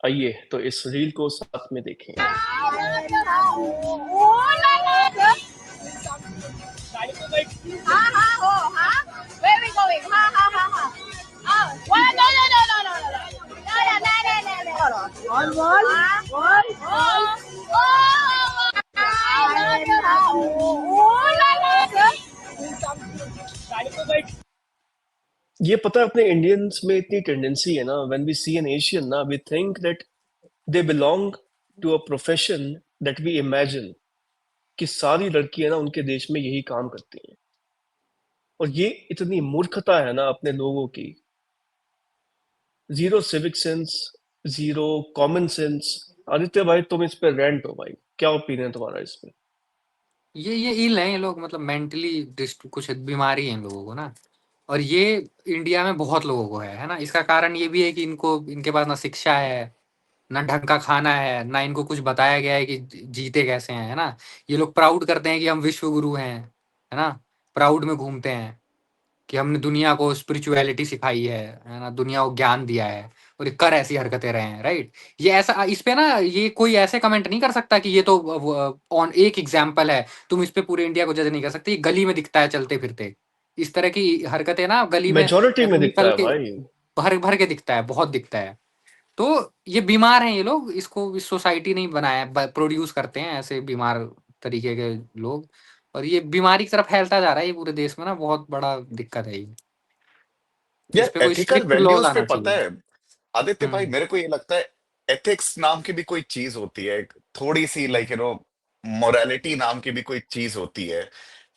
आइए तो इस रील को साथ में देखें। हाँ हाँ हो हाँ where we going हाँ हाँ हाँ हाँ one no no no no no no one ये पता है अपने इंडियंस में इतनी टेंडेंसी है ना, when we see an Asian ना we think that they belong to a profession that we imagine कि सारी लड़कियां ना उनके देश में यही काम करती हैं। और ये इतनी मूर्खता है ना अपने लोगों की। Zero civic sense, zero common sense. Aditya भाई तुम इस पे रेंट हो भाई, क्या ओपिनियन तुम्हारा इस पे? ये इल है ये लोग, मतलब मेंटली कुछ बीमारी है इन लोगों को ना। और ये इंडिया में बहुत लोगों को है ना। इसका कारण ये भी है कि इनको इनके पास ना शिक्षा है, ना ढंग का खाना है, ना इनको कुछ बताया गया है कि जीते कैसे हैं, है ना। ये लोग प्राउड करते हैं कि हम विश्व गुरु हैं, है ना। प्राउड में घूमते हैं कि हमने दुनिया को स्पिरिचुअलिटी सिखाई है ना, दुनिया को ज्ञान दिया है। और ये कर ऐसी हरकतें रहे हैं, राइट। ये ऐसा इस पे ना ये कोई ऐसे कमेंट नहीं कर सकता कि ये तो ऑन एक एग्जाम्पल है, तुम इस पे पूरे इंडिया को जज नहीं कर सकते। ये गली में दिखता है चलते फिरते, इस तरह की हरकतें ना गली में मेजोरिटी में ऐसे दिखता निकल है के भाई। भर भर के दिखता है, बहुत दिखता है। तो ये बीमार हैं ये लोग, इसको इस सोसाइटी नहीं बनाया, प्रोड्यूस करते हैं ऐसे बीमार तरीके के लोग। और ये बीमारी की तरफ फैलता जा रहा है ये पूरे देश में ना, बहुत बड़ा दिक्कत है ये। इस यार पे कोई एथिकल स्ट्रिक्ट लॉ वैल्यूज पे लाना पता चाहिए। है आदित्य भाई, हम्म मेरे को ये लगता है एथिक्स नाम की भी कोई चीज होती है, थोड़ी सी लाइक मोरालिटी नाम की भी कोई चीज होती है।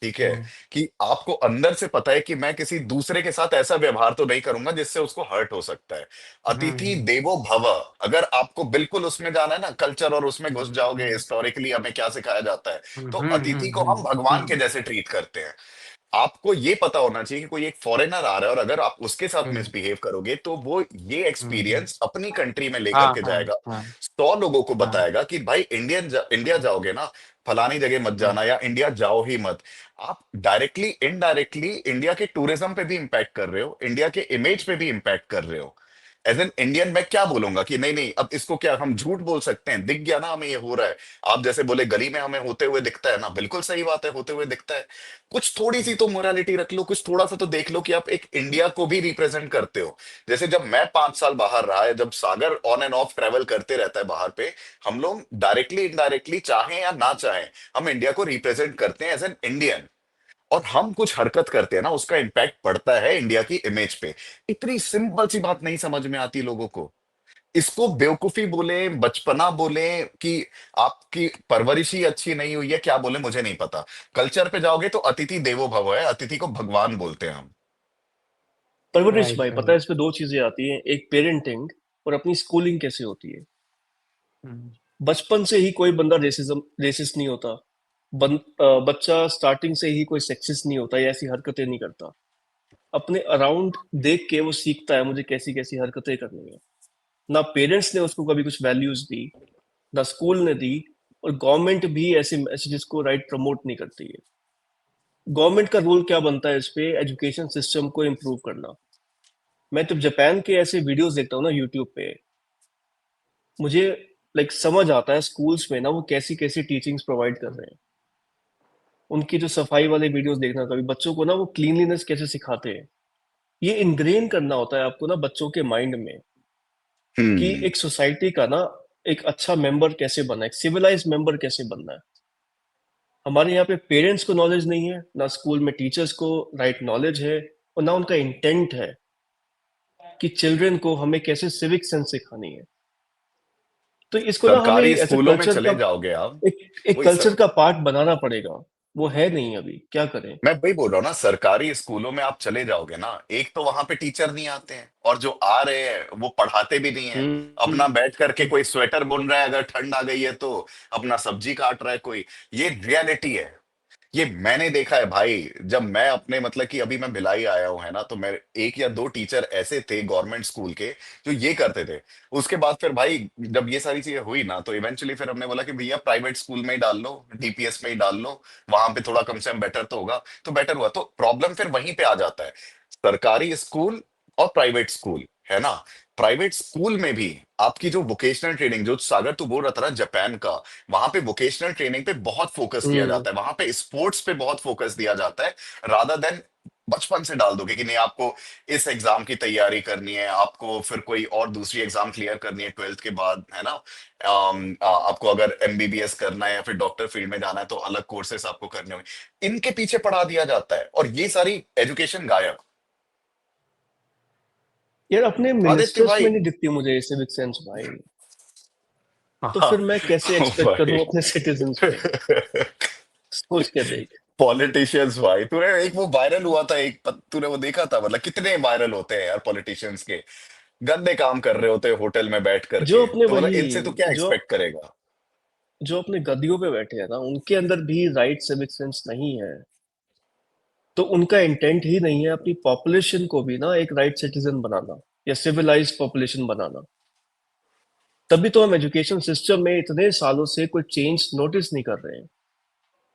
ठीक है, हम्म कि आपको अंदर से पता है कि मैं किसी दूसरे के साथ ऐसा व्यवहार तो नहीं करूंगा जिससे उसको हर्ट हो सकता है। अतिथि हम्म देवो भव, अगर आपको बिल्कुल उसमें जाना है ना कल्चर और उसमें घुस जाओगे, हम्म हिस्टोरिकली हमें क्या सिखाया जाता है, हम्म तो हम्म अतिथि को हम हम्म भगवान के हम्म जैसे ट्रीट करते हैं। आपको ये पता होना चाहिए कि कोई एक फॉरेनर आ रहा है और अगर आप उसके साथ हम्म मिसबिहेव करोगे तो वो ये हम्म। एक्सपीरियंस अपनी कंट्री में लेकर हाँ के हाँ जाएगा। हाँ 100 लोगों को हाँ बताएगा कि भाई इंडिया जाओगे ना, फलानी जगह मत हम्म जाना या इंडिया जाओ ही मत। आप डायरेक्टली इनडायरेक्टली इंडिया के टूरिज्म पे भी इम्पैक्ट कर रहे हो, इंडिया के इमेज पे भी इम्पैक्ट कर रहे हो। एज एन इंडियन मैं क्या बोलूंगा कि नहीं नहीं, अब इसको क्या हम झूठ बोल सकते हैं, दिख गया ना हमें ये हो रहा है। आप जैसे बोले गली में हमें होते हुए दिखता है ना, बिल्कुल सही बात है, होते हुए दिखता है। कुछ थोड़ी सी तो मोरालिटी रख लो, कुछ थोड़ा सा तो देख लो कि आप एक इंडिया को भी रिप्रेजेंट करते हो। जैसे जब मैं 5 साल बाहर रहा है, जब सागर ऑन एंड ऑफ ट्रेवल करते रहता है बाहर पे, हम लोग डायरेक्टली इनडायरेक्टली चाहें या ना चाहें, हम इंडिया को रिप्रेजेंट करते हैं एज एन इंडियन। और हम कुछ हरकत करते हैं ना, उसका इम्पैक्ट पड़ता है इंडिया की इमेज पे। इतनी सिंपल सी बात नहीं समझ में आती लोगों को। इसको बेवकूफी बोले, बचपना बोले, कि आपकी परवरिश ही अच्छी नहीं हुई है, क्या बोले मुझे नहीं पता। कल्चर पे जाओगे तो अतिथि देवो भव है, अतिथि को भगवान बोलते हैं हम। परवरिश राइट भाई पता है राइट। इसमें दो चीजें आती हैं, एक पेरेंटिंग और अपनी स्कूलिंग कैसे होती है। हम्म बचपन से ही कोई बंदा रेसिस्ट नहीं होता। बच्चा स्टार्टिंग से ही कोई सेक्सिस्ट नहीं होता या ऐसी हरकतें नहीं करता। अपने अराउंड देख के वो सीखता है मुझे कैसी कैसी हरकतें करनी है। ना पेरेंट्स ने उसको कभी कुछ वैल्यूज दी, ना स्कूल ने दी, और गवर्नमेंट भी ऐसे मैसेजेस को राइट प्रमोट नहीं करती है। गवर्नमेंट का रोल क्या बनता है इस पे, एजुकेशन सिस्टम को इम्प्रूव करना। मैं जब जापान के ऐसे वीडियोस देखता हूँ ना यूट्यूब पे, मुझे समझ आता है स्कूल्स में ना वो कैसी कैसी टीचिंग्स प्रोवाइड कर रहे हैं। उनकी जो सफाई वाले वीडियोस देखना, कभी बच्चों को ना वो क्लीनलीनेस कैसे सिखाते हैं। ये इनग्रेन करना होता है आपको ना बच्चों के माइंड में, कि हम्म। एक सोसाइटी का ना एक अच्छा मेंबर कैसे बनना है, एक सिविलाइज मेंबर कैसे बनना है। हमारे यहाँ पे पेरेंट्स को नॉलेज नहीं है, ना स्कूल में टीचर्स को राइट नॉलेज है, और ना उनका इंटेंट है कि चिल्ड्रन को हमें कैसे सिविक सेंस सिखानी है। तो इसको ना हमें सरकारी ऐसे स्कूलों में कल्चर का चले जाओगे आप, एक वही कल्चर सर, का पार्ट बनाना पड़ेगा। वो है नहीं, अभी क्या करें। मैं वही बोल रहा हूँ ना, सरकारी स्कूलों में आप चले जाओगे ना, एक तो वहां पे टीचर नहीं आते हैं, और जो आ रहे हैं वो पढ़ाते भी नहीं है। अपना बैठ करके हम्म। कोई स्वेटर बुन रहा है, अगर ठंड आ गई है तो अपना सब्जी काट रहा है कोई। ये रियलिटी है, ये मैंने देखा है भाई। जब मैं अपने मतलब कि अभी मैं भिलाई आया हूं है ना, तो मेरे एक या दो टीचर ऐसे थे गवर्नमेंट स्कूल के जो ये करते थे। उसके बाद फिर भाई जब ये सारी चीजें हुई ना, तो इवेंचुअली फिर हमने बोला कि भैया प्राइवेट स्कूल में ही डाल लो, डीपीएस में ही डाल लो, वहां पे थोड़ा कम से कम बेटर तो होगा। तो बेटर हुआ, तो प्रॉब्लम फिर वहीं पे आ जाता है, सरकारी स्कूल और प्राइवेट स्कूल, है ना। प्राइवेट स्कूल में भी आपकी जो वोकेशनल ट्रेनिंग, जो सागर तू बोल रहा था ना जापान का, वहां पे वोकेशनल ट्रेनिंग पे बहुत फोकस किया हम्म। जाता है, वहां पे स्पोर्ट्स पे बहुत फोकस दिया जाता है, रादर देन बचपन से डाल दोगे कि नहीं आपको इस एग्जाम की तैयारी करनी है, आपको फिर कोई और दूसरी एग्जाम क्लियर करनी है 12th के बाद, है ना। आपको अगर एमबीबीएस करना है या फिर डॉक्टर फील्ड में जाना है तो अलग कोर्सेस आपको करने होंगे, इनके पीछे पढ़ा दिया जाता है और ये सारी एजुकेशन गायब। यार अपने आदित्य मिनिस्टर्स में भाई। नहीं दिखती मुझे ये सिविक सेंस भाई। तो हाँ फिर मैं कैसे एक्सपेक्ट भाई। करूं अपने सिटीजन्स पे? सोच के देख। पॉलिटिशियंस भाई, तूने एक वो वायरल हुआ था, तूने वो देखा था, मतलब कितने वायरल होते हैं यार पॉलिटिशियंस के, गंदे काम कर रहे होते हैं होटल में बैठ जो करके, अपने तो मतलब वही इनसे तो क्या जो एक्सपेक्ट करेगा। जो अपने गद्दियों पे बैठे हैं ना, उनके अंदर भी राइट सिविक सेंस नहीं है। तो उनका इंटेंट ही नहीं है अपनी पॉपुलेशन को भी ना एक राइट सिटीजन बनाना या सिविलाइज्ड पॉपुलेशन बनाना। तभी तो हम एजुकेशन सिस्टम में इतने सालों से कोई चेंज नोटिस नहीं कर रहे हैं।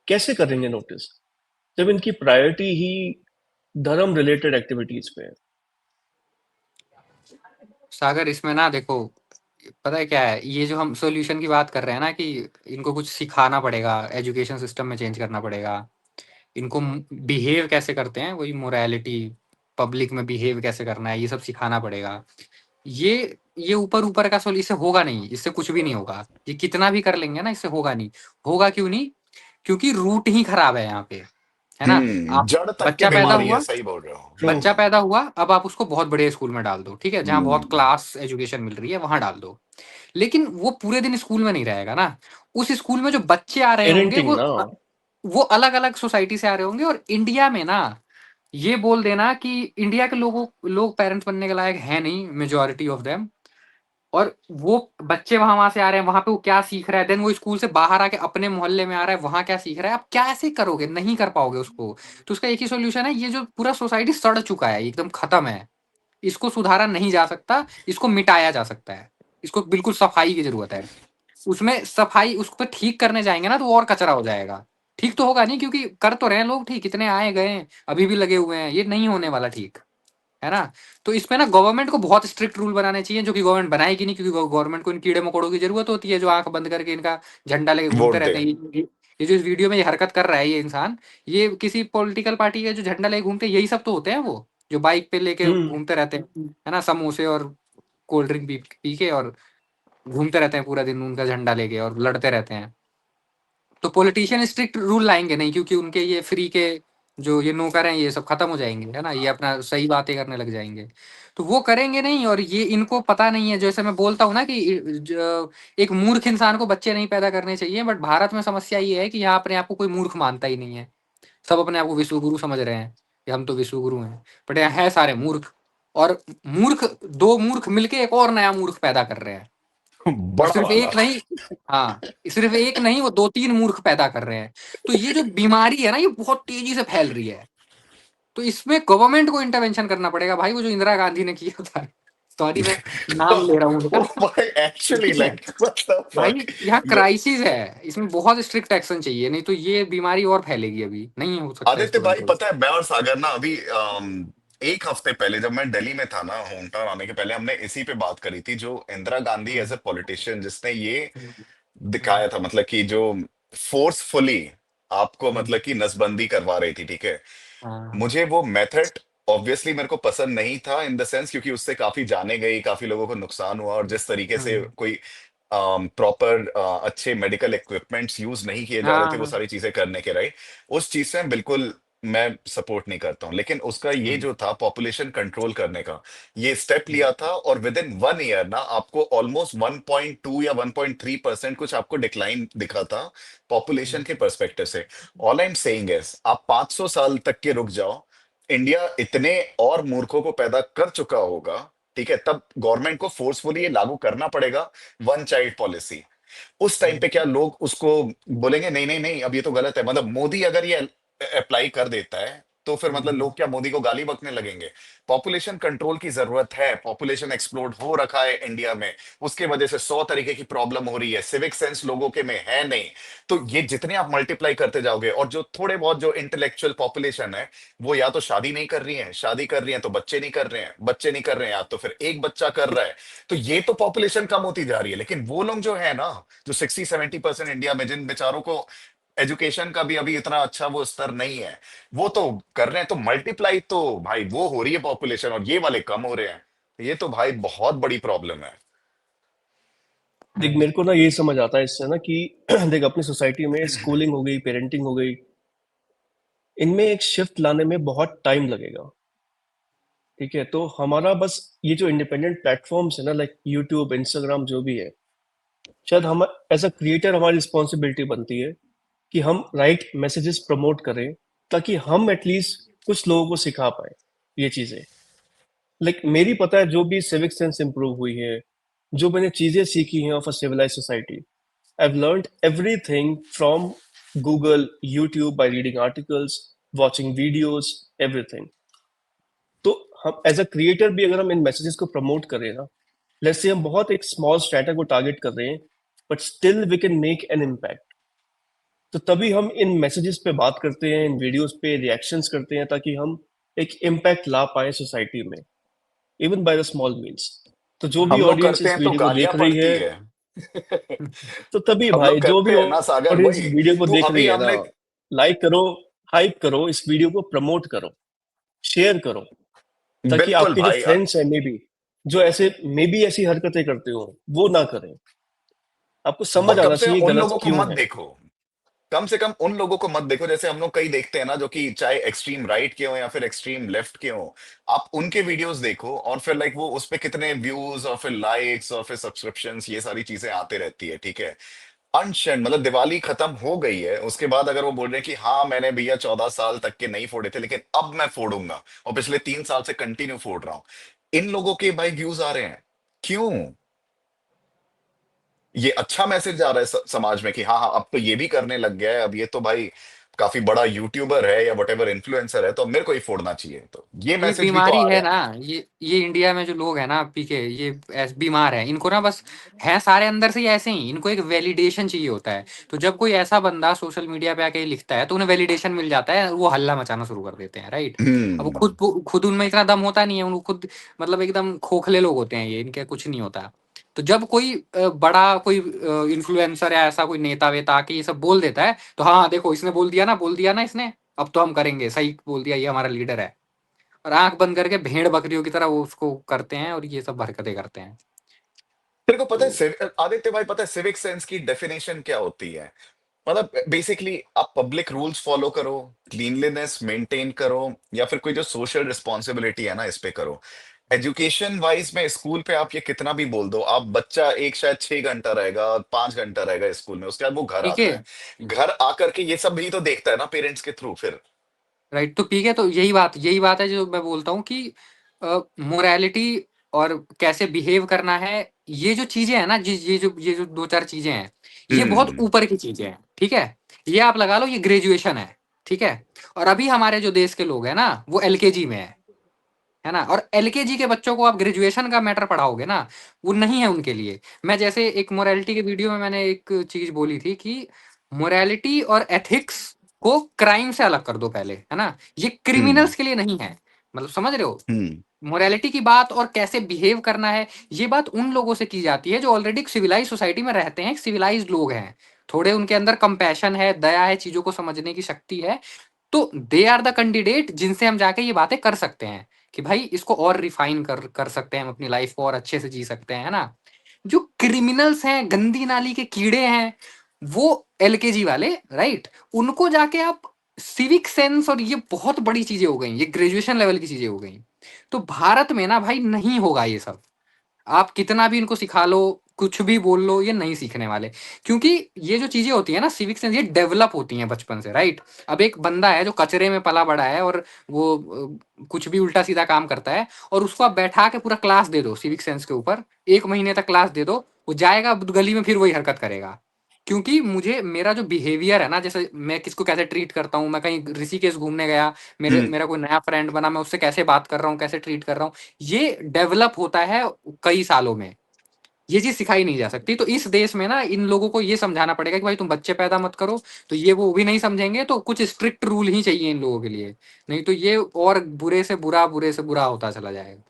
कैसे करेंगे नोटिस जब इनकी प्रायोरिटी ही धर्म रिलेटेड एक्टिविटीज पे है? सागर इसमें ना देखो, पता है क्या है, ये जो हम सॉल्यूशन की बात कर रहे हैं ना कि इनको कुछ सिखाना पड़ेगा, एजुकेशन सिस्टम में चेंज करना पड़ेगा, इनको बिहेव कैसे करते हैं, वही मोरालिटी, पब्लिक में बिहेव कैसे करना है, ये सब सिखाना पड़ेगा। ये ऊपर ऊपर का सोल्यूशन, इससे होगा नहीं, इससे कुछ भी नहीं होगा, ये कितना भी कर लेंगे ना, इससे होगा नहीं। होगा क्यों नहीं? क्योंकि रूट ही खराब है यहाँ पे, है ना। आप जड़ तक के बच्चा पैदा बीमारी है, हुआ, सही बोल रहे हो। ट्रू। बच्चा पैदा हुआ, अब आप उसको बहुत बड़े स्कूल में डाल दो, ठीक है, जहाँ बहुत हम्म। क्लास एजुकेशन मिल रही है वहां डाल दो। लेकिन वो पूरे दिन स्कूल में नहीं रहेगा ना। उस स्कूल में जो बच्चे आ रहे होंगे पेरेंटिंग ना। वो अलग अलग सोसाइटी से आ रहे होंगे। और इंडिया में ना, ये बोल देना कि इंडिया के लोग पेरेंट्स बनने के लायक है नहीं, मेजोरिटी ऑफ देम। और वो बच्चे वहां से आ रहे हैं, वहां पे वो क्या सीख रहा है, देन वो स्कूल से बाहर आके अपने मोहल्ले में आ रहा है, वहां क्या सीख रहा है, आप क्या ऐसे करोगे? नहीं कर पाओगे उसको। तो उसका एक ही सोल्यूशन है, ये जो पूरा सोसाइटी सड़ चुका है, एकदम खत्म है, इसको सुधारा नहीं जा सकता, इसको मिटाया जा सकता है, इसको बिल्कुल सफाई की जरूरत है। उसमें सफाई, उसको ठीक करने जाएंगे ना तो और कचरा हो जाएगा। ठीक तो होगा नहीं, क्योंकि कर तो रहे हैं लोग ठीक, कितने आए गए हैं, अभी भी लगे हुए हैं, ये नहीं होने वाला ठीक, है ना। तो इसमें ना गवर्नमेंट को बहुत स्ट्रिक्ट रूल बनाने चाहिए, जो कि गवर्नमेंट बनाएगी नहीं, क्योंकि गवर्नमेंट को इन कीड़े मकोड़ों की जरूरत होती है, जो आंख बंद करके इनका झंडा लेके घूमते वोट रहते दे। हैं। ये जो इस वीडियो में ये हरकत कर रहा है ये इंसान, ये किसी पॉलिटिकल पार्टी का जो झंडा लेके घूमते हैं, यही सब तो होते हैं, वो जो बाइक पे लेके हम्म। घूमते रहते हैं, है ना, समोसे और कोल्ड ड्रिंक पी पी के, और घूमते रहते हैं पूरा दिन उनका झंडा लेके और लड़ते रहते हैं। तो पॉलिटिशियन स्ट्रिक्ट रूल लाएंगे नहीं, क्योंकि उनके ये फ्री के जो ये नौकर हैं, ये सब खत्म हो जाएंगे, है ना, ये अपना सही बातें करने लग जाएंगे। तो वो करेंगे नहीं, और ये इनको पता नहीं है। जैसे मैं बोलता हूँ ना कि एक मूर्ख इंसान को बच्चे नहीं पैदा करने चाहिए, बट भारत में समस्या ये है कि यहाँ अपने आप को कोई मूर्ख मानता ही नहीं है। सब अपने आप को विश्वगुरु समझ रहे हैं कि हम तो विश्वगुरु हैं, बट यहाँ है सारे मूर्ख। और मूर्ख, दो मूर्ख मिलके एक और नया मूर्ख पैदा कर रहे हैं। और बड़ा सिर्फ वाला। एक नहीं, हाँ, सिर्फ एक नहीं, वो दो तीन मूर्ख पैदा कर रहे हैं। तो ये जो बीमारी है ना, ये बहुत तेजी से फैल रही है। तो इसमें गवर्नमेंट को इंटरवेंशन करना पड़ेगा भाई, वो जो इंदिरा गांधी ने किया था। सॉरी, मैं नाम ले रहा हूँ ओ उनका, भाई, एक्चुअली ठीक है लाइक व्हाट द भाई, फक। यहाँ ये क्राइसिस है, इसमें बहुत स्ट्रिक्ट एक्शन चाहिए, नहीं तो ये बीमारी और फैलेगी, अभी नहीं हो सकता आदित्य इसको भाई, कंट्रोल। पता है मैं और सागर ना अभी एक हफ्ते पहले जब मैं दिल्ली में था ना, होम टाउन आने के पहले हमने इसी पे बात करी थी, जो Indira Gandhi as a politician जिसने ये दिखाया था, मतलब कि जो फोर्सफुली आपको मतलब कि नसबंदी करवा रही थी, ठीक है। हाँ, मुझे वो मेथड ऑब्वियसली मेरे को पसंद नहीं था, इन द सेंस क्योंकि उससे काफी जाने गई, काफी लोगों को नुकसान हुआ, और जिस तरीके से कोई प्रॉपर अच्छे मेडिकल इक्विपमेंट्स यूज नहीं किए जा रहे थे वो हाँ, सारी चीजें करने के, राइट। उस चीज से बिल्कुल मैं सपोर्ट नहीं करता हूँ, लेकिन उसका ये जो था पॉपुलेशन कंट्रोल करने का, ये स्टेप लिया था, और विद इन 1 ईयर ना आपको ऑलमोस्ट 1.2 या 1.3% कुछ आपको डिक्लाइन दिखा था पॉपुलेशन के परस्पेक्टिव से। All I am saying is आप 500 साल तक के रुक जाओ, इंडिया इतने और मूर्खों को पैदा कर चुका होगा, ठीक है, तब गवर्नमेंट को फोर्सफुली ये लागू करना पड़ेगा, वन चाइल्ड पॉलिसी। उस टाइम पे क्या लोग उसको बोलेंगे नहीं नहीं नहीं अब ये तो गलत है, मतलब मोदी अगर ये अप्लाई कर देता है तो फिर मतलब लोग क्या मोदी को गाली बकने लगेंगे? पॉपुलेशन कंट्रोल की जरूरत है, पॉपुलेशन एक्सप्लोड हो रखा है इंडिया में, उसके वजह से 100 तरीके की प्रॉब्लम हो रही है, सिविक सेंस लोगों के में है नहीं। तो ये जितने आप मल्टीप्लाई करते जाओगे, और जो थोड़े बहुत जो इंटेलेक्चुअल पॉपुलेशन है, वो या तो शादी नहीं कर रही है, शादी कर रही है तो बच्चे नहीं कर रहे हैं, बच्चे नहीं कर रहे हैं या तो फिर एक बच्चा कर रहा है। तो ये तो पॉपुलेशन कम होती जा रही है, लेकिन वो लोग जो है ना, जो 60-70% इंडिया में, जिन बेचारों को एजुकेशन का भी अभी इतना अच्छा वो स्तर नहीं है, वो तो कर रहे हैं। तो मल्टीप्लाई तो भाई वो हो रही है पॉपुलेशन, और ये वाले कम हो रहे हैं। ये तो भाई बहुत बड़ी प्रॉब्लम है। देख मेरे को ना ये समझ आता है इससे ना कि देख अपनी सोसाइटी में स्कूलिंग हो गई, पेरेंटिंग हो गई, इनमें एक शिफ्ट लाने में बहुत टाइम लगेगा। ठीक है, तो हमारा बस ये जो इंडिपेंडेंट प्लेटफॉर्म्स है ना, लाइक यूट्यूब, इंस्टाग्राम, जो भी है, शायद हम एज अ क्रिएटर हमारी रिस्पॉन्सिबिलिटी बनती है कि हम राइट मैसेजेस प्रमोट करें, ताकि हम एटलीस्ट कुछ लोगों को सिखा पाए ये चीजें। लाइक मेरी पता है जो भी सिविक सेंस इंप्रूव हुई है, जो मैंने चीजें सीखी हैं of a civilize society, I have learned everything from Google, YouTube, by reading articles, watching videos, everything. तो हम एज अ क्रिएटर भी अगर हम इन मैसेजेस को प्रमोट करें ना, लेट्स से हम बहुत एक स्मॉल स्ट्रेटा को टारगेट कर रहे हैं, but still we can make an impact. तो तभी हम इन मैसेजेस पे बात करते हैं, इन वीडियोस पे रिएक्शंस करते हैं, ताकि हम एक इम्पैक्ट ला पाए सोसाइटी में, even by the small means. तो जो भी हम लोग ऑडियंस करते इस हैं तो वीडियो को गालियां देख रही पड़ती है, है। तो तभी हम भाई लोग जो भी करते हैं ना सागर, ऑडियंस इस वही। वीडियो को तो देख रही अभी है ना, हमने, लाइक करो, हाइप करो, इस वीडियो को प्रमोट करो, शेयर करो, ताकि बिल्कुल आपके जो भाई। फ्रेंड्स हैं, मे बी जो ऐसे मे बी ऐसी हरकतें करते हो, वो ना करें। आपको समझ और कम आना से चाहिए कम उन गलत लोगों को क्यों मत है। देखो, कम से कम उन लोगों को मत देखो, जैसे हम लोग कई देखते हैं ना, जो कि चाहे एक्सट्रीम राइट के हो या फिर एक्सट्रीम लेफ्ट के हो। आप उनके वीडियोस देखो, और फिर लाइक वो उस पे कितने व्यूज और फिर लाइक्स और फिर सब्सक्रिप्शंस, ये सारी चीजें आते रहती है, ठीक है। अनशन मतलब दिवाली खत्म हो गई है, उसके बाद अगर वो बोल रहे हैं कि हाँ मैंने भैया 14 साल तक के नहीं फोड़े थे, लेकिन अब मैं फोड़ूंगा, और पिछले 3 साल से कंटिन्यू फोड़ रहा हूँ, इन लोगों के भाई व्यूज आ रहे हैं। क्यों? ये अच्छा मैसेज जा रहा है समाज में कि हाँ हाँ अब तो ये भी करने लग गया है, अब ये तो भाई काफी बड़ा यूट्यूबर है या वटेवर इन्फ्लुएंसर है, तो अब मेरे को ही फोड़ना चाहिए। तो ये ये मैसेज भी तो बीमारी आ है रहे ना, हैं। ये इंडिया में जो लोग हैं ना पीके, ये ऐसे बीमार है, इनको ना बस है सारे अंदर से ही ऐसे ही, इनको एक वैलिडेशन चाहिए होता है। तो जब कोई ऐसा बंदा सोशल मीडिया पे आके लिखता है तो उन्हें वैलिडेशन मिल जाता है, वो हल्ला मचाना शुरू कर देते हैं, राइट। अब वो हम्म। खुद उनमें इतना दम होता नहीं है, उनको खुद मतलब एकदम खोखले लोग होते हैं ये, इनके कुछ नहीं होता। तो जब कोई बड़ा कोई इन्फ्लुएंसर या ऐसा कोई नेता वेता आके ये सब बोल देता है, तो हाँ देखो इसने बोल दिया ना इसने, अब तो हम करेंगे, सही बोल दिया, ये हमारा लीडर है। और आंख बंद करके भेड़ बकरियों की तरह वो उसको करते हैं और ये सब हरकतें करते हैं। तेरे को पता है तो आदित्य भाई, पता है सिविक सेंस की डेफिनेशन क्या होती है? मतलब बेसिकली आप पब्लिक रूल्स फॉलो करो, क्लीनलीनेस मेंटेन करो, या फिर कोई जो सोशल रिस्पॉन्सिबिलिटी है ना इस पे करो। एजुकेशन वाइज में स्कूल पे आप ये कितना भी बोल दो, आप बच्चा एक शायद 6 घंटा रहेगा, 5 घंटा रहेगा स्कूल में, उसके बाद वो घर ठीक है, आता है, घर आकर के ये सब भी तो देखता है ना पेरेंट्स के थ्रू फिर। राइट। तो ठीक है, तो यही बात है जो मैं बोलता हूँ कि मोरालिटी और कैसे बिहेव करना है, ये जो चीजें हैं ना, ये जो दो चार चीजें हैं, ये बहुत हम्म। ऊपर की चीजें हैं, ठीक है। ये आप लगा लो, ये ग्रेजुएशन है, ठीक है। और अभी हमारे जो देश के लोग हैं ना, वो एलकेजी में है ना। और एलकेजी के बच्चों को आप ग्रेजुएशन का मैटर पढ़ाओगे ना, वो नहीं है उनके लिए। मैं जैसे एक मोरालिटी के वीडियो में मैंने एक चीज बोली थी कि मोरालिटी और एथिक्स को क्राइम से अलग कर दो पहले, है ना। ये हम्म। क्रिमिनल्स के लिए नहीं है, मतलब समझ रहे हो। हम्म। मोरालिटी की बात और कैसे बिहेव करना है, ये बात उन लोगों से की जाती है जो ऑलरेडी एक सिविलाइज सोसाइटी में रहते हैं, सिविलाइज लोग हैं, थोड़े उनके अंदर कंपैशन है, दया है, चीजों को समझने की शक्ति है। तो दे आर द कैंडिडेट जिनसे हम जाके ये बातें कर सकते हैं कि भाई इसको और रिफाइन कर सकते हैं, हम अपनी लाइफ को और अच्छे से जी सकते हैं, है ना। जो क्रिमिनल्स हैं, गंदी नाली के कीड़े हैं, वो एलकेजी वाले, राइट, उनको जाके आप सिविक सेंस, और ये बहुत बड़ी चीजें हो गई, ये ग्रेजुएशन लेवल की चीजें हो गई। तो भारत में ना भाई नहीं होगा ये सब, आप कितना भी इनको सिखा लो, कुछ भी बोल लो, ये नहीं सीखने वाले। क्योंकि ये जो चीजें होती है ना सिविक सेंस, ये डेवलप होती हैं बचपन से, राइट। अब एक बंदा है जो कचरे में पला बड़ा है और वो कुछ भी उल्टा सीधा काम करता है, और उसको आप बैठा के पूरा क्लास दे दो सिविक सेंस के ऊपर, 1 महीने तक क्लास दे दो, वो जाएगा गली में फिर वही हरकत करेगा। क्योंकि मुझे मेरा जो बिहेवियर है ना, जैसे मैं किसको कैसे ट्रीट करता हूँ, मैं कहीं ऋषिकेश घूमने गया, हम्म। मेरा कोई नया फ्रेंड बना, मैं उससे कैसे बात कर रहा हूँ, कैसे ट्रीट कर रहा हूँ, ये डेवलप होता है कई सालों में। ये चीज सिखाई नहीं जा सकती। तो इस देश में ना इन लोगों को ये समझाना पड़ेगा कि भाई तुम बच्चे पैदा मत करो। तो ये वो भी नहीं समझेंगे, तो कुछ स्ट्रिक्ट रूल ही चाहिए इन लोगों के लिए, नहीं तो ये और बुरे से बुरा होता चला जाएगा।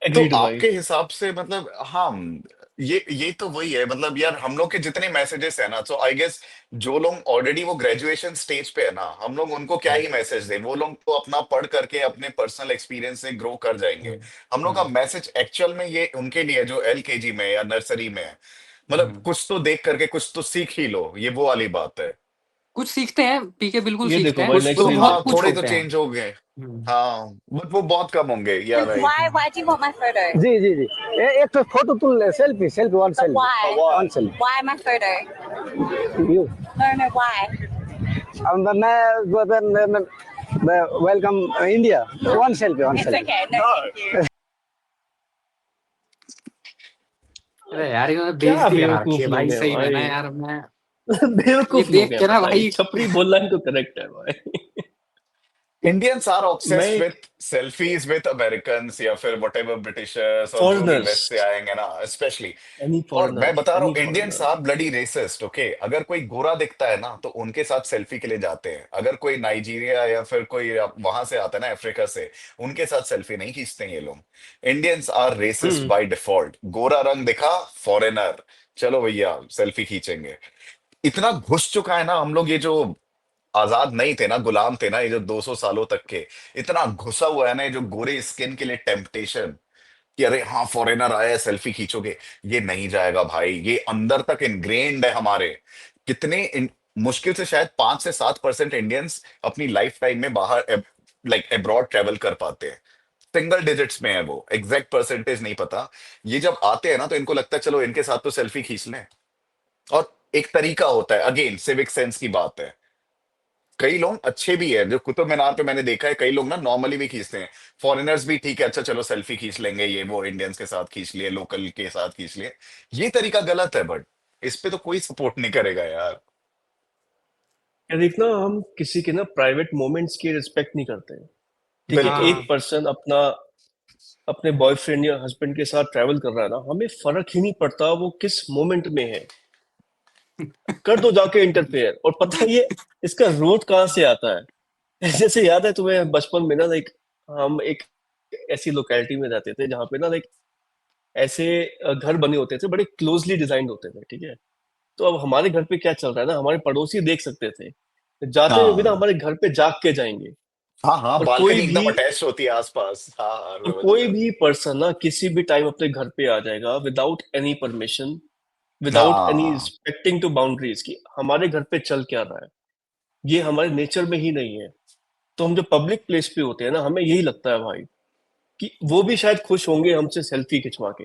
तो एग्रीड भाई। आपके हिसाब से मतलब हाँ, ये तो वही है मतलब यार, हम लोग के जितने मैसेजेस है ना, तो आई गेस जो लोग ऑलरेडी वो ग्रेजुएशन स्टेज पे है ना, हम लोग उनको क्या हम्म, ही मैसेज दें, वो लोग तो अपना पढ़ करके अपने पर्सनल एक्सपीरियंस से ग्रो कर जाएंगे। हम्म, हम लोग का हम्म, मैसेज एक्चुअल में ये उनके लिए जो एलकेजी में या नर्सरी में है, मतलब हम्म। कुछ तो देख करके कुछ तो सीख ही लो, ये वो वाली बात है। कुछ सीखते हैं, पीके बिल्कुल ये सीखते देखो हैं, भाई कुछ नेक्स्ट और तो रील बहुत हाँ, देखो। कुछ थोड़े तो होते हैं। चेंज हो गए। हम्म, हाँ, बट वो बहुत कम होंगे, या right. Why? Why do you want my photo? जी जी जी, एक तो फोटो तुल ले, selfie selfie, one But selfie, why? One selfie. Why my photo? You No, no, why? मैं welcome India, one selfie, one It's selfie. okay. No, thank you. अरे यार इन्होंने क्या बेइज्जती करा रखी बेवकूफ है लोग भाई, हैं सही में ना भाई। यार, मैं ये बेवकूफ लोग देख हैं, के ना पता है, भाई। छपरी बोलना इनको करेक्ट है भाई। इंडियंस आर मैं ऑब्सेस्ड एक विथ सेल्फीज विथ अमेरिकन या फिर व्हाटएवर ब्रिटिशर्स और जो भी फॉरेनर्स, वेस्ट से आएंगे ना स्पेशली। एनी और मैं फॉरेनर, बता रहा एनी हूँ, Indians foreigner. Are bloody racist, okay. अगर कोई गोरा दिखता है ना तो उनके साथ सेल्फी के लिए जाते हैं, अगर कोई नाइजीरिया या फिर कोई वहां से आता है ना अफ्रीका से, उनके साथ सेल्फी नहीं खींचते हैं ये लोग। Indians are racist hmm. By default, गोरा रंग दिखा फॉरेनर, चलो भैया सेल्फी खींचेंगे। इतना घुस चुका है ना हम लोग, ये जो आजाद नहीं थे ना, गुलाम थे ना, ये जो 200 सालों तक के, इतना घुसा हुआ है ना ये जो गोरे स्किन के लिए टेम्पटेशन, कि अरे हाँ फॉरेनर आया है सेल्फी खींचोगे, ये नहीं जाएगा भाई, ये अंदर तक इनग्रेन्ड है हमारे। मुश्किल से शायद 5 से 7% इंडियंस अपनी लाइफ टाइम में बाहर लाइक अब्रॉड ट्रेवल कर पाते हैं। सिंगल डिजिट्स में है वो, एग्जैक्ट परसेंटेज नहीं पता। ये जब आते हैं ना तो इनको लगता है चलो इनके साथ तो सेल्फी खींच लें। और एक तरीका होता है, अगेन सिविक सेंस की बात है। कई लोग अच्छे भी है, जो कुतुब मीनार पे मैंने देखा है, कई लोग ना नॉर्मली भी खींचते हैं। फॉरेनर्स भी ठीक है, अच्छा चलो सेल्फी खींच लेंगे, ये वो इंडियंस के साथ खींच लिए, लोकल के साथ खींच लिए। ये तरीका गलत है, बट इस पे तो कोई सपोर्ट नहीं करेगा यार। ये देखना, हम किसी के ना प्राइवेट मोमेंट्स की रिस्पेक्ट नहीं करते हैं। ठीक है, बिल्कुल। एक हाँ, पर्सन अपना अपने बॉयफ्रेंड या हस्बैंड के साथ ट्रैवल कर रहा है ना, हमें फर्क ही नहीं पड़ता वो किस मोमेंट में है, कर दो जाके इंटरफेयर। और पता है ये इसका रूट कहाँ से आता है? जैसे याद है तुम्हें बचपन में ना, लाइक हम एक ऐसी लोकेलिटी में रहते थे जहाँ पे ना, लाइक ऐसे घर बने होते थे, बड़े क्लोजली डिजाइंड होते थे, ठीक है। तो अब हमारे घर पे क्या चल रहा है ना, हमारे पड़ोसी देख सकते थे, जाते हुए भी ना हाँ हमारे घर पे जाग के जाएंगे। हाँ हाँ, और बालकनी एकदम अटैच होती है आसपास, हाँ हाँ, समझ कोई गया। भी पर्सन ना किसी भी टाइम अपने घर पे आ जाएगा without any permission, without any हाँ रिस्पेक्टिंग टू बाउंड्रीज की हमारे घर पे चल क्या रहा है। ये हमारे नेचर में ही नहीं है। तो हम जो पब्लिक प्लेस पे होते हैं ना, हमें यही लगता है भाई कि वो भी शायद खुश होंगे हमसे सेल्फी खिंचवा के।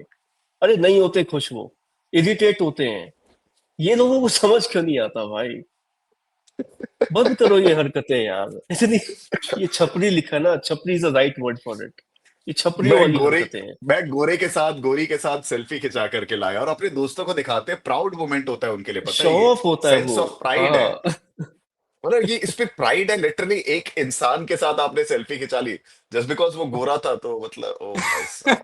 अरे नहीं होते खुश, वो इरिटेट होते हैं। ये लोगों को समझ क्यों नहीं आता भाई? बंद करो ये हरकतें यार, इतनी। ये छपरी लिखा ना, छपरी is the right word for it. ये छपरियों मैं वाली गोरे हरकतें हैं। मैं गोरे के साथ गोरी के साथ सेल्फी खिंचा करके लाया और अपने दोस्तों को दिखाते हैं, प्राउड मोमेंट होता है उनके लिए, पता शो है, ये ऑफ होता है सेंस वो। ऑफ प्राइड है। हाँ। मतलब ये इस पे प्राइड है, लिटरली एक इंसान के साथ आपने सेल्फी खिंचा ली जस्ट बिकॉज वो गोरा था, तो मतलब ओ भाई साहब।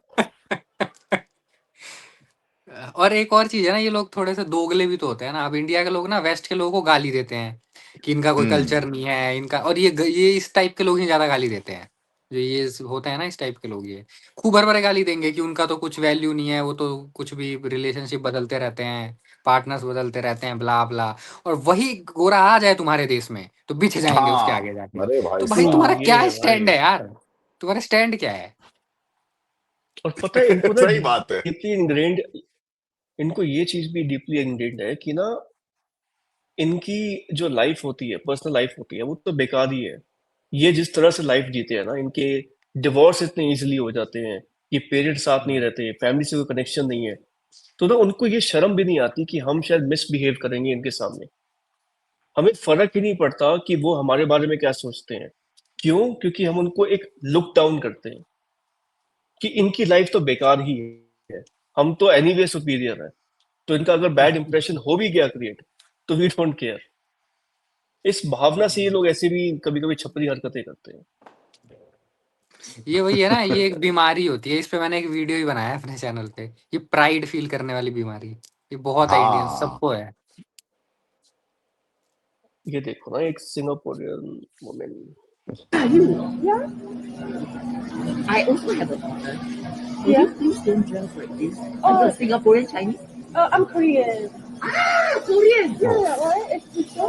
और एक और चीज है ना, ये लोग थोड़े से दोगले भी तो होते हैं ना। अब इंडिया के लोग ना वेस्ट के लोगों को गाली देते हैं कि इनका कोई हम्म। कल्चर नहीं है इनका, और ये इस टाइप के लोग ही ज्यादा गाली देते हैं। जो ये होते हैं ना इस टाइप के लोग, ये खूब भर भरे गाली देंगे कि उनका तो कुछ वैल्यू नहीं है, वो तो कुछ भी रिलेशनशिप बदलते रहते हैं, पार्टनर्स बदलते रहते हैं, ब्ला ब्ला। और वही गोरा आ जाए तुम्हारे देश में तो बिछ जाएंगे उसके हाँ, आगे जाके। अरे भाई तो भाई तुम्हारा साहब। ये क्या है स्टैंड भाई। है यार? तुम्हारा स्टैंड क्या है? और पता है इनको ना सही बात है। डीपली इंग्रेन्ड, इनको ये चीज भी डीपली इंग्रेन्ड है कि ना, इनकी जो लाइफ होती है, पर्सनल लाइफ होती है, वो तो बेकार ही है। ये जिस तरह से लाइफ जीते हैं ना, इनके डिवोर्स इतने इजीली हो जाते हैं, ये पेरेंट्स साथ नहीं रहते, फैमिली से कोई कनेक्शन नहीं है। तो ना उनको ये शर्म भी नहीं आती कि हम शायद मिसबिहेव करेंगे इनके सामने। हमें फर्क ही नहीं पड़ता कि वो हमारे बारे में क्या सोचते हैं। क्यों? क्योंकि हम उनको एक लुक डाउन करते हैं कि इनकी लाइफ तो बेकार ही है, हम तो एनीवे सुपीरियर है। तो इनका अगर बैड इंप्रेशन हो भी गया क्रिएट, तो वी डोंट केयर। इस भावना से ये लोग ऐसे भी कभी कभी छपरी हरकतें करते हैं। ये वही है ना, ये एक बीमारी होती है। इस पे मैंने एक वीडियो ही बनाया है अपने चैनल पे, ये प्राइड फील करने वाली बीमारी। ये बहुत है, इंडियन हाँ सबको है। ये देखो ना, एक Singaporean women. Yeah. I also have a daughter. Will Yeah. you please don't dress like this? Oh. Are you a Singaporean Chinese? I'm Korean. Ah, Korean. Yeah, what? It's so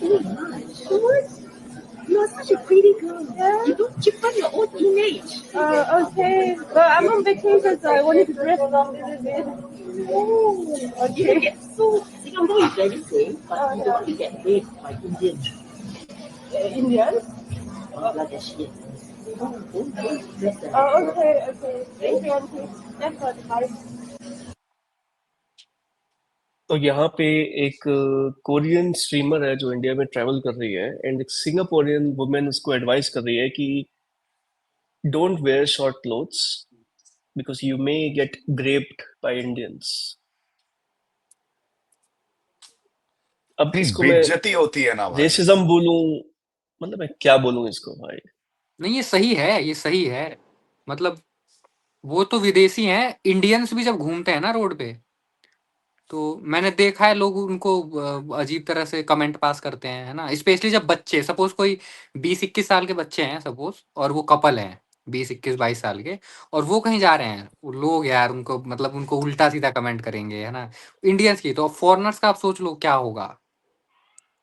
Oh my. what? You are such a pretty girl. Yeah. You don't cheapen your own image. Okay. But I'm on vacation, so I wanted to dress up a little bit. Oh, you Okay. get so Singapore is very safe, but you don't want to get raped by Indians. Indian? Bangladeshi. Don't dress that. Okay, okay. Thank you, auntie. That's what advice. तो यहाँ पे एक Korean streamer है जो India में travel कर रही है, एंड एक सिंगापोरियन वुमेन उसको एडवाइस कर रही है कि don't wear short clothes because you may gate grabbed by Indians. अब इतनी इसको मैं बेइज्जती होती है ना भाई। रेसिज्म बोलूं, मतलब मैं क्या बोलूं इसको भाई। नहीं, ये सही है, ये सही है। मतलब वो तो विदेशी हैं, इंडियंस भी जब घूमते हैं ना रोड पे, तो मैंने देखा है लोग उनको अजीब तरह से कमेंट पास करते हैं, है ना। स्पेशली जब बच्चे, सपोज कोई 20-21 साल के बच्चे हैं सपोज, और वो कपल हैं 20-21-22 साल के, और वो कहीं जा रहे हैं, वो लोग यार उनको मतलब उनको उल्टा सीधा कमेंट करेंगे, है ना। इंडियंस की तो, फॉरेनर्स का आप सोच लो क्या होगा,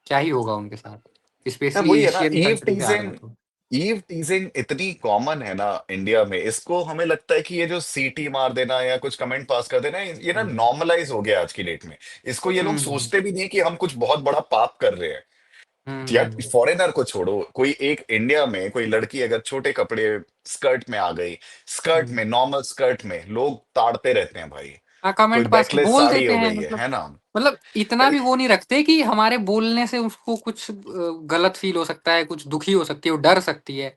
क्या ही होगा उनके साथ, ना स्पेशली वही है ना, एशियन ईव कंट्री के आ रहे टीजिंग। हैं तो। ईव टीजिंग इतनी कॉमन है ना इंडिया में, इसको हमें लगता है कि ये जो सीटी मार देना या कुछ कमेंट पास कर देना, ये ना हम्म नॉर्मलाइज हो गया आज की डेट में। इसको ये लोग हम्म सोचते भी नहीं कि हम कुछ बहुत बड़ा पाप कर रहे हैं। यार हम्म फॉरेनर को छोड़ो, कोई एक इंडिया में कोई लड़की अगर छोटे कपड़े स्कर्ट में आ गई, स्कर्ट हम्म। में, नॉर्मल स्कर्ट में लोग ताड़ते रहते हैं भाई। हाँ, कोई कमेंट पास बैकलेस बोल साड़ी देते हो हैं, गई है ना। मतलब इतना भी वो नहीं रखते कि हमारे बोलने से उसको कुछ गलत फील हो सकता है, कुछ दुखी हो सकती है, वो डर सकती है,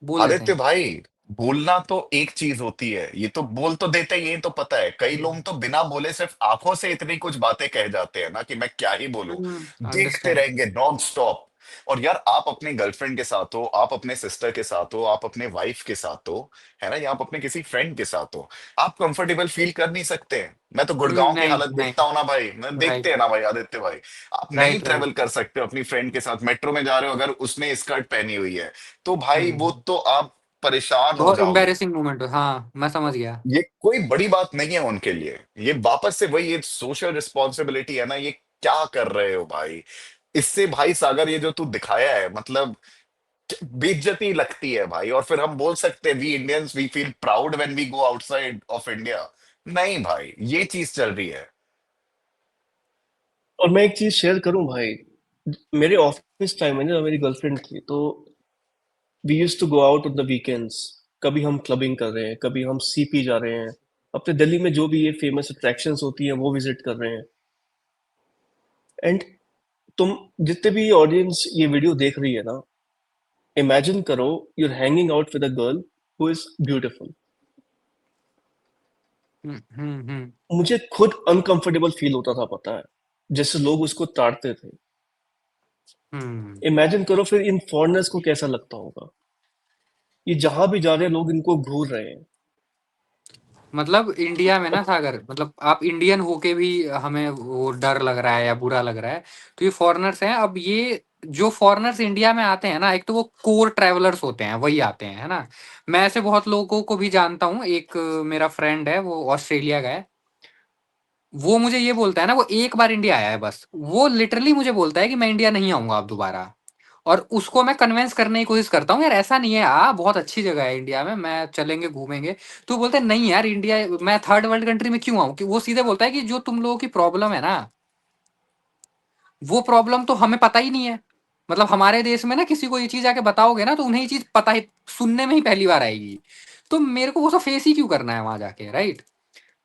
बोल देते आदित्य हैं। भाई, बोलना तो एक चीज होती है, ये तो बोल तो देते हैं, ये तो पता है। कई लोग तो बिना बोले सिर्फ आंखों से इतनी कुछ बातें कह जाते हैं ना कि मैं क्या ही बोलूं। देखते अंडरस्टैंड। रहेंगे नॉन स्टॉप। और यार आप अपने गर्लफ्रेंड के साथ हो, आप अपने सिस्टर के साथ हो, आप अपने वाइफ के साथ हो, है ना, या आप अपने किसी फ्रेंड के साथ हो, आप कंफर्टेबल फील कर नहीं सकते। मैं तो गुड़गांव की नहीं हालत नहीं। देखता हूँ ना भाई, मैं देखते राइट हैं ना भाई आदित्य भाई। आप नहीं राइट राइट। ट्रेवल कर सकते हो अपनी फ्रेंड के साथ, मेट्रो में जा रहे हो, अगर उसने स्कर्ट पहनी हुई है तो भाई वो हम्म तो आप परेशान हो बहुत जाओगे। एम्बेरसिंग मोमेंट हो, हाँ मैं समझ गया। ये कोई बड़ी बात नहीं है उनके लिए। ये वापस से वही ये सोशल रिस्पॉन्सिबिलिटी है ना, ये क्या कर रहे हो भाई। इससे भाई सागर ये जो तू दिखाया है, मतलब बेइज्जती लगती है भाई। और फिर हम बोल सकते हैं we Indians we feel proud when we go outside of India. नहीं भाई, ये चीज चल रही है। और मैं एक चीज शेयर करूं भाई, मेरे ऑफिस टाइम में ना मेरी गर्लफ्रेंड थी, तो we use to go out on the weekends. कभी हम क्लबिंग कर रहे हैं, कभी हम सीपी जा रहे हैं, अपने दिल्ली में जो भी ये फेमस अट्रैक्शंस होती हैं वो विजिट कर रहे हैं। एंड तुम जितने भी ऑडियंस ये वीडियो देख रही है ना, इमेजिन करो you are hanging out with a girl who is beautiful. Hmm. मुझे खुद अनकंफर्टेबल फील होता था, पता है, जैसे लोग उसको ताड़ते थे। हम्म इमेजिन करो फिर इन फॉरेनर्स को कैसा लगता होगा। ये जहां भी जा रहे हैं लोग इनको घूर रहे हैं। मतलब इंडिया में ना अब सागर, मतलब आप इंडियन होके भी हमें वो डर लग रहा है या बुरा लग रहा है, तो ये फॉरेनर्स हैं। अब ये जो फॉरेनर्स इंडिया में आते हैं ना, एक तो वो कोर ट्रैवलर्स होते हैं, वही आते हैं, है ना। मैं ऐसे बहुत लोगों को भी जानता हूँ। एक मेरा फ्रेंड है, वो ऑस्ट्रेलिया गया है। वो मुझे ये बोलता है ना, वो एक बार इंडिया आया है बस, वो लिटरली मुझे बोलता है कि मैं इंडिया नहीं आऊंगा अब दोबारा। और उसको मैं कन्विंस करने की कोशिश करता हूँ, यार ऐसा नहीं है, बहुत अच्छी जगह है इंडिया में, मैं चलेंगे घूमेंगे। तो बोलते हैं नहीं यार, इंडिया मैं थर्ड वर्ल्ड कंट्री में क्यों आऊँ। कि वो सीधे बोलता है कि जो तुम लोगों की प्रॉब्लम है ना, वो प्रॉब्लम तो हमें पता ही नहीं है। मतलब हमारे देश में ना किसी को ये चीज आके बताओगे ना, तो उन्हें ये चीज पता ही, सुनने में ही पहली बार आएगी। तो मेरे को वो सब फेस ही क्यों करना है वहां जाके, राइट।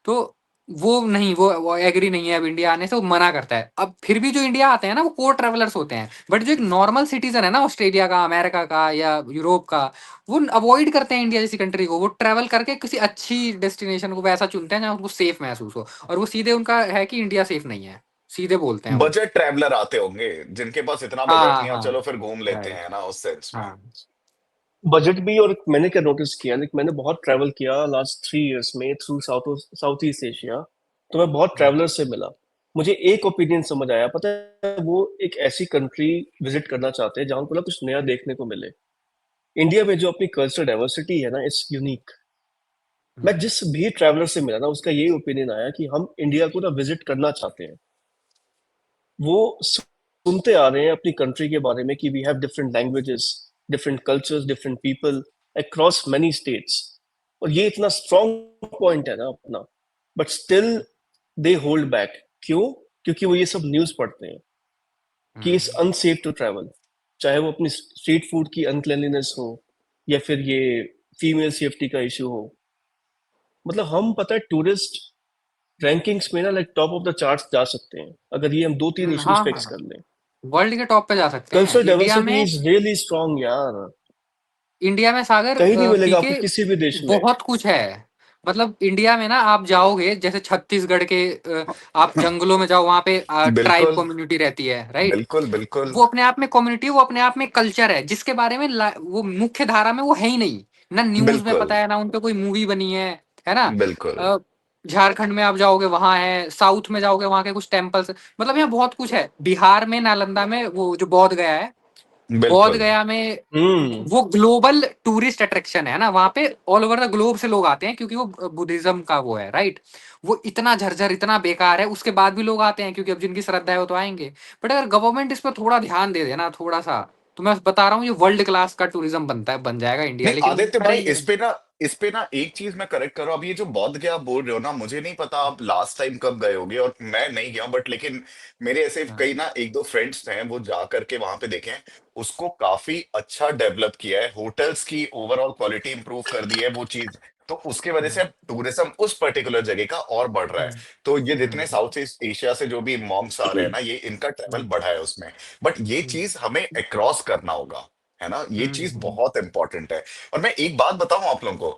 तो वो एग्री नहीं है अब इंडिया आने से, वो मना करता है। अब फिर भी जो इंडिया आते हैं ना वो कोर ट्रेवलर्स होते हैं, बट जो एक नॉर्मल सिटीजन है ना ऑस्ट्रेलिया का, अमेरिका का या यूरोप का, वो अवॉइड करते हैं इंडिया जैसी कंट्री को। वो ट्रेवल करके किसी अच्छी डेस्टिनेशन को वैसा चुनते हैं जहाँ उनको सेफ महसूस हो, और वो सीधे उनका है कि इंडिया सेफ नहीं है, सीधे बोलते हैं वो। बजट ट्रैवलर आते होंगे जिनके पास इतना बजट हाँ नहीं है, हाँ चलो फिर घूम लेते राइट हैं ना उस सेंस में। हाँ। बजट भी। और मैंने क्या नोटिस किया, लाइक मैंने बहुत ट्रैवल किया लास्ट 3 इयर्स में थ्रू साउथ ईस्ट एशिया। तो मैं बहुत ट्रैवलर से मिला। मुझे एक ओपिनियन समझ आया, पता है, वो एक ऐसी कंट्री विजिट करना चाहते हैं जहाँ उनको ना कुछ नया देखने को मिले। इंडिया में जो अपनी कल्चरल डाइवर्सिटी है ना, इट्स यूनिक। मैं जिस भी ट्रैवलर से मिला ना, उसका यही ओपिनियन आया कि हम इंडिया को ना विजिट करना चाहते हैं। वो सुनते आ रहे हैं अपनी कंट्री के बारे में कि we have different languages, different cultures, different people across many states. और ये इतना स्ट्रॉन्ग पॉइंट है ना अपना, but still they hold back. क्यों? क्योंकि वो ये सब न्यूज पढ़ते हैं कि इट्स अनसेफ टू ट्रैवल। चाहे वो अपनी स्ट्रीट फूड की अनक्लेनलीनेस हो, या फिर ये फीमेल सेफ्टी का इशू हो। मतलब हम, पता है, टूरिस्ट रैंकिंग्स में ना like top of the charts जा सकते हैं अगर ये हम 2-3 इश्यूज हाँ फिक्स हाँ, कर लें। वर्ल्ड के टॉप पे जा सकते हैं। Cultural diversity is really strong यार। इंडिया में सागर कहीं नहीं मिलेगा आपको पीके किसी भी देश में। बहुत कुछ है। मतलब इंडिया में ना आप जाओगे जैसे छत्तीसगढ़ के आप जंगलों में जाओ, वहां पे ट्राइब बिल्कुल कम्युनिटी रहती है, राइट। बिल्कुल बिल्कुल। वो अपने आप में कम्युनिटी, वो अपने आप में कल्चर है जिसके बारे में वो मुख्य धारा में वो है ही नहीं, ना न्यूज में बिल्कुल पता है, ना उन पे कोई मूवी बनी है ना। बिल्कुल अ, झारखंड में आप जाओगे वहां है, साउथ में जाओगे वहां के कुछ टेम्पल्स, मतलब यहाँ बहुत कुछ है। बिहार में नालंदा में वो जो बौद्ध गया है, बौद्ध बिल्कुल गया में हम्म। वो ग्लोबल टूरिस्ट अट्रैक्शन है ना, वहां पे ऑल ओवर द ग्लोब से लोग आते हैं क्योंकि वो बुद्धिज्म का वो है, राइट। वो इतना झरझर इतना बेकार है, उसके बाद भी लोग आते हैं क्योंकि अब जिनकी श्रद्धा है वो तो आएंगे। बट अगर गवर्नमेंट इस पर थोड़ा ध्यान दे देना थोड़ा सा, तो मैं बता रहा हूँ ये वर्ल्ड क्लास का टूरिज्म बन जाएगा इंडिया, नहीं लेकिन आदित्य कर भाई, ही नहीं। इस पे ना एक चीज मैं करेक्ट कर रहा हूं। अब ये जो बौद्ध गया आप बोल रहे हो ना, मुझे नहीं पता आप लास्ट टाइम कब गए होगे, और मैं नहीं गया हूं, बट लेकिन मेरे ऐसे हाँ, कई ना एक दो फ्रेंड्स हैं वो जा करके वहां पे देखे हैं। उसको काफी अच्छा डेवलप किया है, होटल्स की ओवरऑल क्वालिटी इंप्रूव कर दी है वो चीज। तो उसके वजह से हम्म, अब टूरिज्म उस पर्टिकुलर जगह का और बढ़ रहा है। हम्म, तो ये जितने हम्म, साउथ ईस्ट एशिया से जो भी मॉन्क्स आ रहे हैं ना, ये इनका ट्रेवल हम्म, बढ़ा है उसमें। बट ये हम्म, चीज हमें अक्रॉस करना होगा, है ना, ये हम्म, चीज हम्म, बहुत इंपॉर्टेंट है। और मैं एक बात बताऊं आप लोगों को,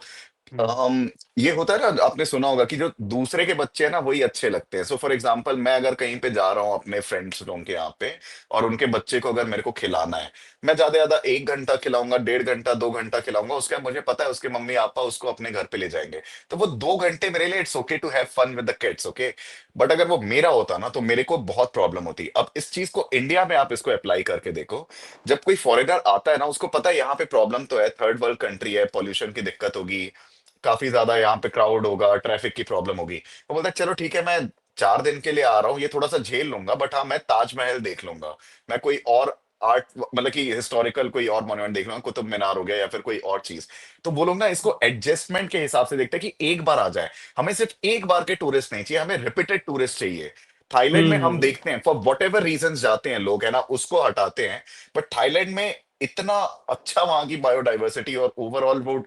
हम्म, ये होता है ना, आपने सुना होगा कि जो दूसरे के बच्चे हैं ना वही अच्छे लगते हैं। सो फॉर एग्जांपल, मैं अगर कहीं पे जा रहा हूँ अपने फ्रेंड्स लोगों के यहाँ पे, और उनके बच्चे को अगर मेरे को खिलाना है, मैं ज्यादा से ज्यादा 1 घंटा खिलाऊंगा, 1.5 घंटा 2 घंटा खिलाऊंगा। उसके बाद मुझे पता है उसके मम्मी पापा उसको अपने घर पे ले जाएंगे। तो वो 2 घंटे मेरे लिए it's okay to have fun with the kids, okay. But अगर वो मेरा होता ना तो मेरे को बहुत प्रॉब्लम होती। अब इस चीज को इंडिया में आप इसको अप्लाई करके देखो। जब कोई फॉरेनर आता है ना, उसको पता है यहाँ पे प्रॉब्लम तो है, थर्ड वर्ल्ड कंट्री है, पॉल्यूशन की दिक्कत होगी, काफी ज्यादा यहाँ पे क्राउड होगा, ट्रैफिक की प्रॉब्लम होगी। वो बोलता है चलो ठीक है, मैं 4 दिन के लिए आ रहा हूँ, ये थोड़ा सा झेल लूंगा, बट हाँ मैं ताजमहल देख लूंगा, मैं कोई और आर्ट मतलब कि हिस्टोरिकल कोई और मॉन्यूमेंट देख लूंगा, कुतुब मीनार हो गया या फिर कोई और चीज। तो वो लोग ना इसको एडजस्टमेंट के हिसाब से देखते हैं कि एक बार आ जाए। हमें सिर्फ एक बार के टूरिस्ट नहीं चाहिए, हमें रिपीटेड टूरिस्ट चाहिए। थाईलैंड में हम हम्म। देखते हैं फॉर वट एवर रीजन जाते हैं लोग, है ना, उसको हटाते हैं। बट थाईलैंड में इतना अच्छा वहां की बायोडाइवर्सिटी और ओवरऑल वो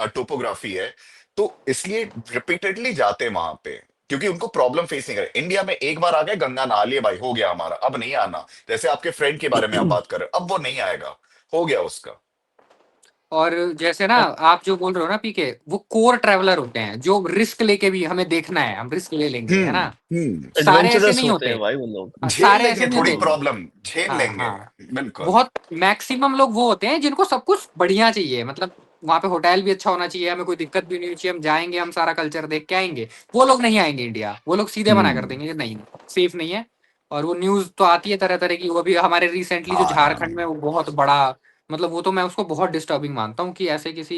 टोपोग्राफी है, तो इसलिए रिपीटेडली जाते हैं वहां पे, क्योंकि उनको प्रॉब्लम फेस नहीं करे। इंडिया में एक बार आ गए, गंगा नहा लिए भाई, हो गया हमारा, अब नहीं आना। जैसे आपके फ्रेंड के बारे में आप बात कर रहे हो, अब वो नहीं आएगा, हो गया उसका। और जैसे ना आप जो बोल रहे हो ना पीके, वो कोर ट्रैवलर होते हैं जो रिस्क लेके भी हमें देखना है, हम रिस्क ले लेंगे, है ना। हम्म। सारे ऐसे एडवेंचरस नहीं होते होते। हैं भाई वो लोग। हाँ, झेल सारे ऐसे लेंगे नहीं थोड़ी होते। हम्म। प्रॉब्लम, झेल हाँ लेंगे। हाँ, बिल्कुल। बहुत मैक्सिमम लोग वो होते हैं जिनको सब कुछ बढ़िया चाहिए, मतलब वहां पे होटल भी अच्छा होना चाहिए, हमें कोई दिक्कत भी नहीं होनी चाहिए, हम जाएंगे हम सारा कल्चर देख के आएंगे। वो लोग नहीं आएंगे इंडिया, वो लोग सीधे मना कर हम्म। देंगे कि नहीं, सेफ नहीं है। और वो न्यूज तो आती है तरह तरह की, वो भी हमारे रिसेंटली जो झारखंड हाँ। में वो बहुत बड़ा, मतलब वो तो मैं उसको बहुत डिस्टर्बिंग मानता हूँ कि ऐसे किसी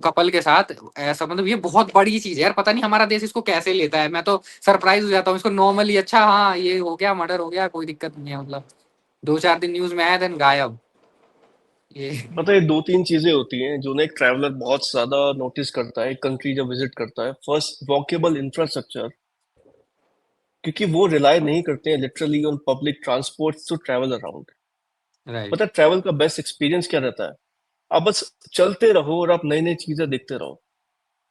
कपल के साथ ऐसा, मतलब ये बहुत बड़ी चीज है यार, पता नहीं हमारा देश इसको कैसे लेता है। मैं तो सरप्राइज हो जाता हूँ इसको नॉर्मली, अच्छा हाँ ये हो गया, मर्डर हो गया, कोई दिक्कत नहीं है, मतलब 2-4 दिन न्यूज में आया, देन गायब ये। पता है, 2-3 चीजें होती हैं जो ना एक ट्रैवलर बहुत ज्यादा नोटिस करता है कंट्री जब विजिट करता है। First, walkable infrastructure. क्योंकि वो रिलाय नहीं करते हैं literally on public transport to travel around. Right. पता है ट्रैवल का बेस्ट एक्सपीरियंस क्या रहता है? आप बस चलते रहो और आप नई नई चीजें देखते रहो।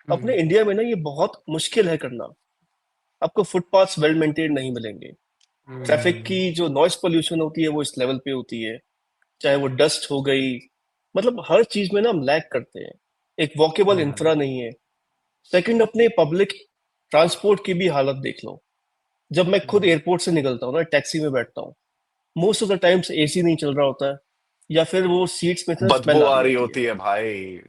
अपने इंडिया में ना ये बहुत मुश्किल है करना। आपको फुटपाथ्स वेल मेंटेन नहीं मिलेंगे। ट्रैफिक की जो नॉइस पोल्यूशन होती है वो इस लेवल पे होती है, चाहे वो डस्ट हो गई, मतलब हर चीज में ना हम लैग करते हैं। एक वॉकेबल इंफ्रा नहीं है। सेकंड, अपने पब्लिक ट्रांसपोर्ट की भी हालत देख लो। जब मैं खुद एयरपोर्ट से निकलता हूँ ना, टैक्सी में बैठता हूँ, most of the times AC नहीं चल रहा होता है, या फिर वो सीट्स में इतना स्मेल बदबू आ आ रही रही होती है। होती है भाई।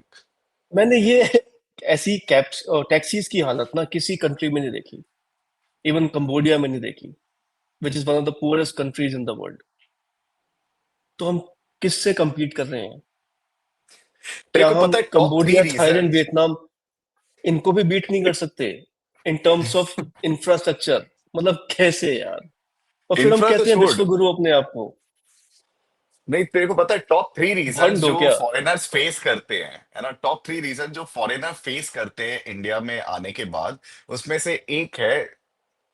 मैंने ये ऐसी कैब्स और टैक्सीज की हालत ना किसी कंट्री में नहीं देखी, इवन कंबोडिया में नहीं देखी, which is one of the poorest countries in the world. तो हम किससे compete कर रहे हैं? तेरे क्या को हम पता है top three Cambodia, Thailand, region? Vietnam, इनको भी बीट नहीं कर सकते इन टर्म्स ऑफ इंफ्रास्ट्रक्चर? मतलब कैसे यार? और फिर हम इंफ्रा तो कहते हैं छोड़, विश्व गुरु अपने आप को। नहीं तेरे को पता है टॉप थ्री रीजन भंड हो जो क्या? फॉरेनर्स फेस करते हैं, है ना, टॉप थ्री रीजन जो फॉरेनर फेस करते हैं इंडिया में आने के बाद, उसमें से एक है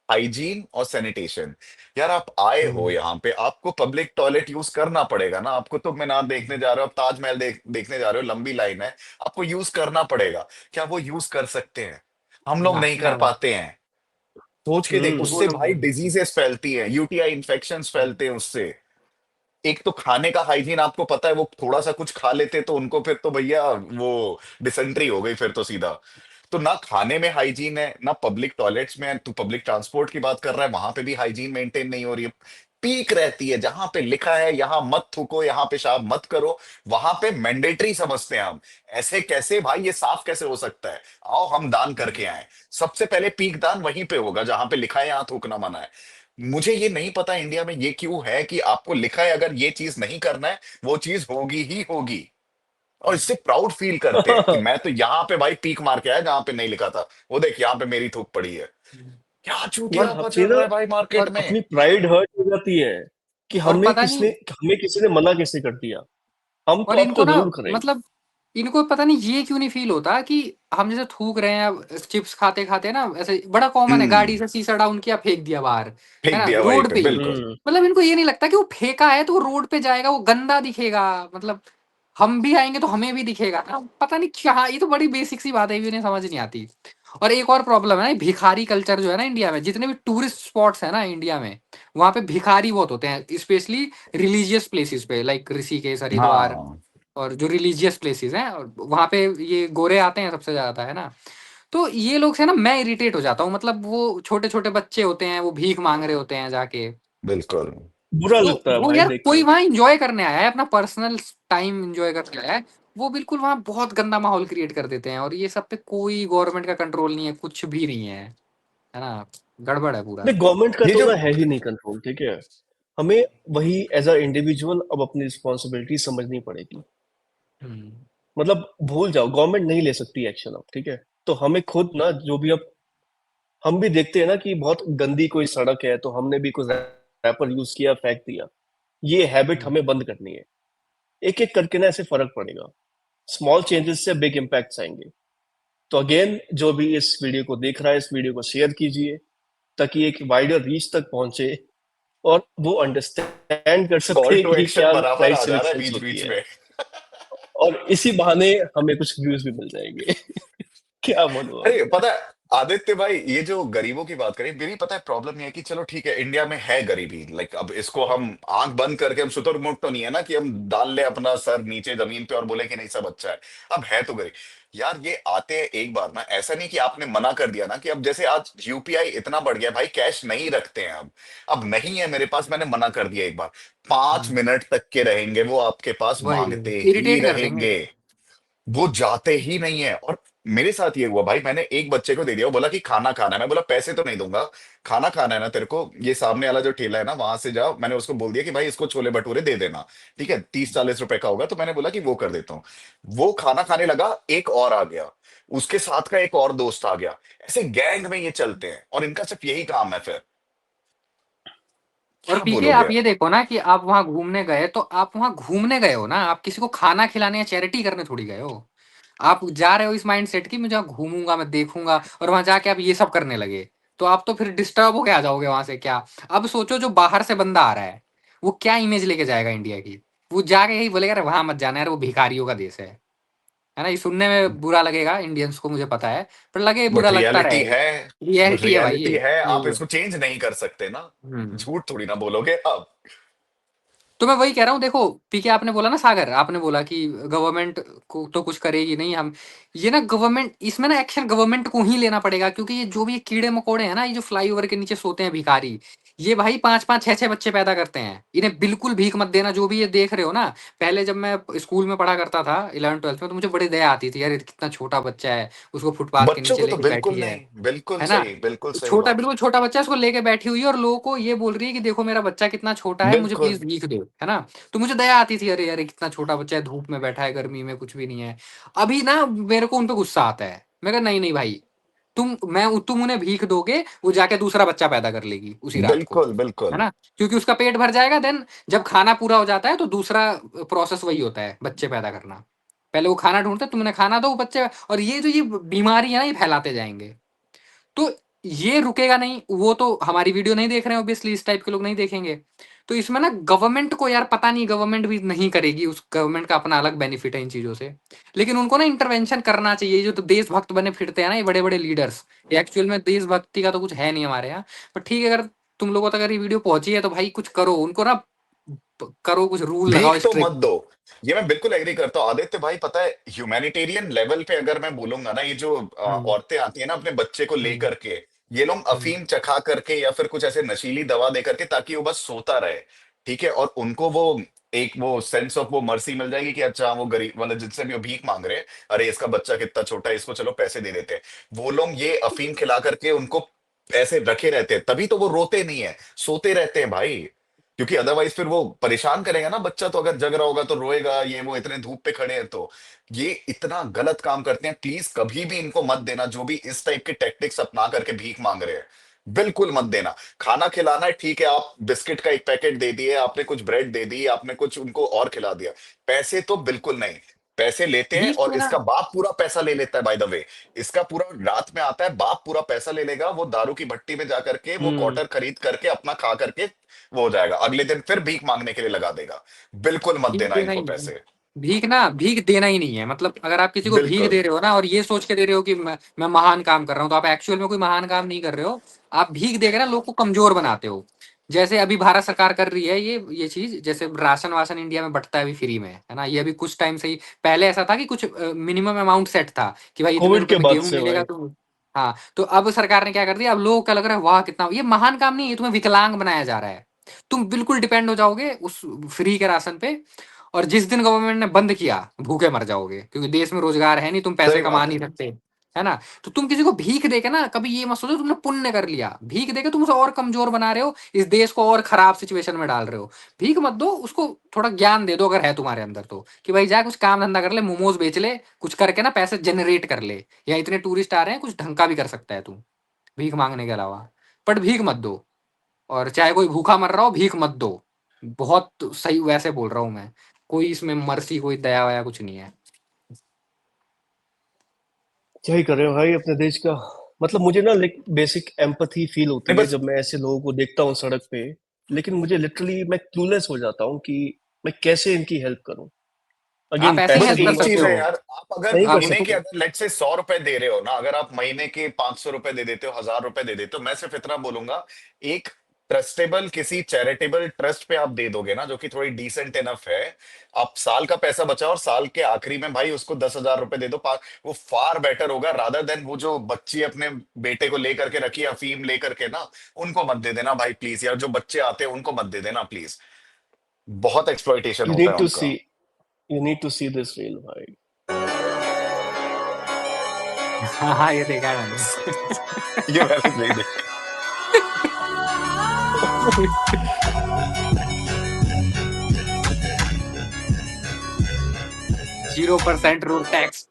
हाइजीन और सैनिटेशन। यार आप आए हो यहाँ पे, आपको पब्लिक टॉयलेट यूज करना पड़ेगा ना। आपको तो मीनार देखने जा रहे हो, आप ताजमहल देखने जा रहे हो, लंबी लाइन है, आपको यूज करना पड़ेगा। क्या वो यूज कर सकते हैं? हम लोग ना नहीं कर नेवर। पाते हैं। सोच के देख, वो उससे लोग भाई डिजीजेस फैलती हैं, यूटीआई इन्फेक्शंस फैलते हैं उससे। एक तो खाने का हाइजीन आपको पता है, वो थोड़ा सा कुछ खा लेते तो उनको फिर तो भैया वो डिसेंट्री हो गई फिर तो सीधा। तो ना खाने में हाइजीन है, ना पब्लिक टॉयलेट्स में है। तू पब्लिक ट्रांसपोर्ट की बात कर रहा है, वहां पे भी हाइजीन मेंटेन नहीं हो रही है। पीक रहती है जहां पे लिखा है यहाँ मत थूको, यहाँ पेशाब मत करो, वहां पे मैंडेटरी समझते हैं हम। ऐसे कैसे भाई, ये साफ कैसे हो सकता है? आओ हम दान करके आए। सबसे पहले पीक दान वहीं पे होगा जहां पे लिखा है यहाँ थूकना मना है। मुझे ये नहीं पता इंडिया में ये क्यों है कि आपको लिखा है अगर ये चीज नहीं करना है, वो चीज होगी ही होगी। और इससे प्राउड फील करते हैं कि मैं तो यहाँ पे भाई पीक मार के आया जहां पे नहीं लिखा था, वो देख यहाँ पे मेरी थूक पड़ी है। क्या यार चूतियापा अपनी चल ना रहा है भाई मार्केट और में। अपनी प्राइड हर्ट हो जाती है कि और पता नहीं, हमें किसी ने मना कैसे कर दिया। हम और तो इनको आपको ना जरूर करेंगे। मतलब इनको पता नहीं ये क्यों नहीं फील होता कि हम जैसे थूक रहे हैं चिप्स खाते खाते ना, ऐसे बड़ा कॉमन है, गाड़ी हम्म। से शीशा डाउन किया फेंक दिया बाहर, है फेंक ना, दिया वहीं रोड पे पे ही। बिल्कुल। हम्म। मतलब इनको ये नहीं लगता कि वो फेंका है तो वो रोड पे जाएगा, वो गंदा दिखेगा, मतलब हम भी आएंगे तो हमें भी दिखेगा ना, पता नहीं क्या। ये तो बड़ी बेसिक सी बात है, ये भी इन्हें समझ नहीं आती। और एक और प्रॉब्लम है ना, ये भिखारी कल्चर जो है ना इंडिया में, जितने भी टूरिस्ट स्पॉट्स है ना इंडिया में, वहां पे भिखारी बहुत होते हैं, स्पेशली रिलीजियस प्लेसेस पे, लाइक ऋषिकेश, हरिद्वार, हाँ और जो रिलीजियस प्लेसेस हैं, और वहाँ पे ये गोरे आते हैं सबसे ज्यादा, है ना। तो ये लोग से ना मैं इरिटेट हो जाता हूँ, मतलब वो छोटे छोटे बच्चे होते हैं, वो भीख मांग रहे होते हैं जाके। बिल्कुल। बुरा तो लगता है वो भाई यार देख कोई के। वहां एंजॉय करने आया है, अपना पर्सनल टाइम एंजॉय करने आया है, वो बिल्कुल वहां बहुत गंदा माहौल क्रिएट कर देते हैं, और ये सब पे कोई गवर्नमेंट का कंट्रोल नहीं है, कुछ भी नहीं है ना, गड़बड़ है पूरा। नहीं, गवर्नमेंट का ये तो जो ना है ही नहीं कंट्रोल, ठीक है। हमें वही एज अ इंडिविजुअल अब अपनी रिस्पॉन्सिबिलिटी समझनी पड़ेगी। हम्म। मतलब भूल जाओ, गवर्नमेंट नहीं ले सकती एक्शन अब, ठीक है। तो हमें खुद ना, जो भी अब हम भी देखते हैं ना कि बहुत गंदी कोई सड़क है तो हमने भी कुछ रैपर यूज किया, फेंक दिया। ये हैबिट हमें बंद करनी है। एक एक करके ना ऐसे फर्क पड़ेगा। स्मॉल चेंजेस से बिग इम्पैक्ट्स आएंगे। तो अगेन, जो भी इस वीडियो को देख रहा है, इस वीडियो को शेयर कीजिए ताकि एक वाइडर रीच तक पहुंचे और वो अंडरस्टैंड कर कॉल सके टू कि एक्शन क्या बराबर राइट आ जा सिविक रहा है सेंस बीच होती बीच है। में। और इसी बहाने हमें कुछ व्यूज भी मिल जाएंगे। क्या बोलूं अब। अरे पता है आदित्य भाई, ये जो गरीबों की बात करें, मेरी पता है प्रॉब्लम ये है कि चलो ठीक है इंडिया में है गरीबी, लाइक अब इसको हम आंख बंद करके हम शुतुरमुर्ग तो नहीं है ना कि हम डाल ले अपना सर नीचे जमीन पे और बोले कि नहीं सब अच्छा है। अब है तो गरीब। यार ये आते हैं एक बार ना, ऐसा नहीं कि आपने मना कर दिया ना, कि अब जैसे आज यूपीआई इतना बढ़ गया भाई, कैश नहीं रखते हैं अब नहीं है मेरे पास, मैंने मना कर दिया एक बार, 5 मिनट तक के रहेंगे वो आपके पास, वही मांगते ही इरिटेट कर देंगे। रहेंगे। वो जाते ही नहीं है। और मेरे साथ ये हुआ भाई, मैंने एक बच्चे को दे दिया, वो बोला कि खाना खाना है, मैं बोला पैसे तो नहीं दूंगा, खाना खाना है ना तेरे को, ये सामने वाला जो ठेला है ना वहां से जाओ। मैंने उसको बोल दिया कि भाई इसको छोले भटूरे दे देना, ठीक है, 30-40 रुपए का होगा, तो मैंने बोला कि वो कर देता हूँ। वो खाना खाने लगा, एक और आ गया, उसके साथ का एक और दोस्त आ गया, ऐसे गैंग में ये चलते हैं और इनका सिर्फ यही काम है फिर। और क्या पीके बोलोगे? आप ये देखो ना कि आप वहां घूमने गए, तो आप वहां घूमने गए हो ना, आप किसी को खाना खिलाने या चैरिटी करने थोड़ी गए हो। आप जा रहे हो इस माइंड सेट की मैं जहाँ घूमूंगा, मैं देखूंगा, और वहां जाके आप ये सब करने लगे, तो आप तो फिर डिस्टर्ब होके आ जाओगे वहां से क्या। अब सोचो जो बाहर से बंदा आ रहा है, वो क्या इमेज लेके जाएगा इंडिया की। वो जाके यही बोलेगा, अरे वहां मत जाना यार, वो भिखारियों का देश है है ना। ये सुनने में बुरा लगेगा इंडियंस को, मुझे पता है, पर लगे बुरा बट लगता रियलिटी रहेगा। है, रियलिटी है भाई रियलिटी ये है, आप ये इसको चेंज नहीं कर सकते ना, हम्म। झूठ थोड़ी ना बोलोगे आप। तो मैं वही कह रहा हूँ, देखो पीके आपने बोला ना, सागर आपने बोला कि गवर्नमेंट को तो कुछ करेगी नहीं हम, ये ना गवर्नमेंट, इसमें ना एक्शन गवर्नमेंट को ही लेना पड़ेगा, क्योंकि ये जो भी ये कीड़े मकोड़े हैं ना, ये जो फ्लाईओवर के नीचे सोते हैं भिखारी, ये भाई 5-5 6-6 बच्चे पैदा करते हैं। इन्हें बिल्कुल भीख मत देना, जो भी ये देख रहे हो ना। पहले जब मैं स्कूल में पढ़ा करता था 11th 12th में, तो मुझे बड़ी दया आती थी, यार ये कितना छोटा बच्चा है, उसको फुटपाथ के बच्चों नीचे को तो लेके बिल्कुल बैठी है नहीं, बिल्कुल है ना। सही, बिल्कुल सही छोटा, बात। बिल्कुल छोटा बच्चा है, उसको लेके बैठी हुई है, और लोगों को ये बोल रही है कि देखो मेरा बच्चा कितना छोटा है, मुझे बिल्कुल। प्लीज भीख दो, है ना। तो मुझे दया आती थी, अरे यार ये कितना छोटा बच्चा है, धूप में बैठा है, गर्मी में कुछ भी नहीं है। अभी ना मेरे को उन पे गुस्सा आता है, मैं कहा नहीं नहीं भाई, तुम उन्हें भीख दोगे, वो जाके दूसरा बच्चा पैदा कर लेगी उसी रात को, बिल्कुल है बिल्कुल। ना। क्योंकि उसका पेट भर जाएगा, देन जब खाना पूरा हो जाता है तो दूसरा प्रोसेस वही होता है, बच्चे पैदा करना। पहले वो खाना ढूंढते, तुम उन्हें खाना दो, वो बच्चे, और ये जो ये बीमारी है ना, ये फैलाते जाएंगे। तो ये रुकेगा नहीं, वो तो हमारी वीडियो नहीं देख रहे हैं ऑब्वियसली, इस टाइप के लोग नहीं देखेंगे। तो इसमें ना गवर्नमेंट को, यार पता नहीं गवर्नमेंट भी नहीं करेगी, उस गवर्नमेंट का अपना अलग बेनिफिट है इन चीजों से, लेकिन उनको ना इंटरवेंशन करना चाहिए। ये जो तो देशभक्त बने फिरते हैं ना, ये बड़े बड़े लीडर्स, ये एक्चुअल में देशभक्ति का तो कुछ है नहीं हमारे यहाँ। पर ठीक है, अगर तुम लोगों तक अगर ये वीडियो पहुंची है तो भाई कुछ करो, उनको ना करो, कुछ रूल लगाओ भीख तो मत स्ट्रिक्ट। दो, ये मैं बिल्कुल एग्री करता हूँ आदित्य भाई। पता है ह्यूमैनिटेरियन लेवल पे अगर मैं बोलूंगा ना, ये जो हम्म औरतें आती है ना अपने बच्चे को हम्म लेकर के, ये लोग हम्म अफीम चखा करके या फिर कुछ ऐसे नशीली दवा दे करके ताकि वो बस सोता रहे, ठीक है, और उनको वो एक वो सेंस ऑफ वो मर्सी मिल जाएगी कि अच्छा वो गरीब मतलब जिनसे भी वो भीख मांग रहे हैं, अरे इसका बच्चा कितना छोटा है, इसको चलो पैसे दे देते हैं। वो लोग ये अफीम खिला करके उनको ऐसे रखे रहते हैं, तभी तो वो रोते नहीं है, सोते रहते हैं भाई। क्योंकि अदरवाइज फिर वो परेशान करेगा ना बच्चा, तो अगर जग रहा होगा तो रोएगा, ये वो इतने धूप पे खड़े हैं तो ये इतना गलत काम करते हैं। प्लीज कभी भी इनको मत देना, जो भी इस टाइप के टेक्टिक्स अपना करके भीख मांग रहे हैं, बिल्कुल मत देना। खाना खिलाना है ठीक है, आप बिस्किट का एक पैकेट दे दिए, आपने कुछ ब्रेड दे दी, आपने कुछ उनको और खिला दिया, पैसे तो बिल्कुल नहीं। पैसे लेते हैं भीख और देना। इसका बाप पूरा पैसा ले लेता है, बाय द वे। इसका पूरा रात में आता है, बाप पूरा पैसा ले लेगा, वो दारू की भट्टी में जा करके वो हम्म। क्वार्टर खरीद करके अपना खा करके वो हो जाएगा, अगले दिन फिर भीख मांगने के लिए लगा देगा। बिल्कुल मत भीख देना देना इनको ही नहीं है। पैसे। भीख ना, भीख देना ही नहीं है, मतलब अगर आप किसी को भीख बिल्कुल। दे रहे हो ना, और ये सोच के दे रहे हो कि मैं महान काम कर रहा हूँ, तो आप एक्चुअल में कोई महान काम नहीं कर रहे हो। आप भीख देकर ना लोग को कमजोर बनाते हो। जैसे अभी भारत सरकार कर रही है ये चीज, जैसे राशन वाशन इंडिया में बंटता है अभी फ्री में, है ना। ये अभी कुछ टाइम से ही, पहले ऐसा था कि कुछ मिनिमम अमाउंट सेट था कि भाई इतने कोविड रुपए के में बाद गेहूं से मिलेगा भाई। तो। हाँ, तो अब सरकार ने क्या कर दिया, अब लोगों को लग रहा है वाह कितना ये महान काम नहीं है, ये तुम्हें विकलांग बनाया जा रहा है। तुम बिल्कुल डिपेंड हो जाओगे उस फ्री के राशन पे, और जिस दिन गवर्नमेंट ने बंद किया, भूखे मर जाओगे, क्योंकि देश में रोजगार है नहीं, तुम पैसे सही कमा बात नहीं है। सकते, है ना। तो तुम किसी को भीख देके ना, कभी ये मत सोचो तुमने पुण्य कर लिया, भीख देके तुम उसे और कमजोर बना रहे हो, इस देश को और खराब सिचुएशन में डाल रहे हो। भीख मत दो उसको, थोड़ा ज्ञान दे दो अगर है तुम्हारे अंदर तो, कि भाई जा कुछ काम धंधा कर ले, मोमोज बेच ले, कुछ करके ना पैसे जनरेट कर ले, या इतने टूरिस्ट आ रहे हैं, कुछ ढंग का भी कर सकता है तू भीख मांगने के अलावा। बट भीख मत दो, और चाहे कोई भूखा मर रहा हो भीख मत दो। बहुत सही वैसे बोल रहा हूँ मैं, कोई इसमें मर्सी, कोई दया वया कुछ नहीं है। क्या ही कर रहे हो भाई अपने देश का। मतलब मुझे ना लाइक बेसिक एम्पैथी फील होती नहीं है बस, जब मैं ऐसे लोगों को देखता हूँ सड़क पे। लेकिन मुझे लिटरली मैं क्लूलेस हो जाता हूँ कि मैं कैसे इनकी हेल्प करूँ। आप अगेन ऐसे ही बस पैसे हेल्प कर नहीं एक है सकते चीज हो। है यार, आप अगर नहीं कर आप महीने के सकते। अगर लेट से 100 रुपए दे रहे हो ना, अगर आप महीने के 500 रुपए दे देते हो, 1000 रुपए दे देते हो, मैं सिर्फ इतना बोलूंगा, एक ट्रस्टेबल किसी चैरिटेबल ट्रस्ट पे आप दे दोगे ना, जो कि थोड़ी डिसेंट इनफ है, आप साल का पैसा बचाओ और साल के आखिरी में भाई उसको 10,000 रुपए दे दो, वो फार बेटर होगा रादर देन वो जो बच्ची अपने बेटे को लेकर के रखी है अफीम लेकर के ना, उनको मत दे देना भाई प्लीज यार, जो बच्चे आते हैं उनको मत दे देना प्लीज, बहुत एक्सप्लॉइटेशन यू होता नीड है टू सी, उनका। You need to see this reel भाई। हाँ हाँ, ये देखा है मैंने। ये मैंने नहीं देखा। 0% रोड टैक्स।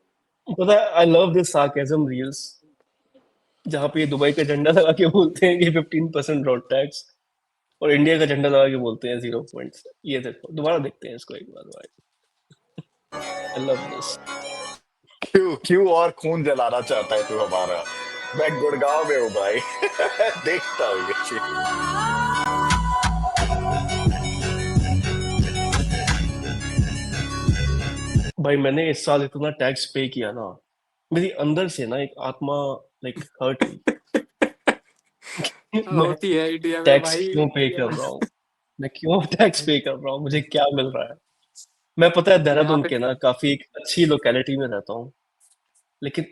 पता है I love this sarcasm reels जहाँ पे ये दुबई का झंडा लगा के बोलते हैं कि 15% रोड टैक्स, और इंडिया का झंडा लगा के बोलते हैं 0 पॉइंट। ये देखो दोबारा देखते हैं इसको एक बार भाई। I love this. क्यों क्यों और खून जलाना चाहता है तू हमारा? मैं गुड़गांव में हूँ भाई। देखता हूँ ये चीज। भाई मैंने इस साल इतना टैक्स पे किया ना, मेरी अंदर से ना एक आत्मा लाइक हर्ट हुई। मैं होती है इंडिया में टैक्स भाई, क्यों पे कर रहा हूँ? मैं क्यों टैक्स पे कर रहा हूँ? मुझे क्या मिल रहा है? मैं पता है यहाँ देहरादून पे के ना काफी एक अच्छी लोकेलिटी में रहता हूँ, लेकिन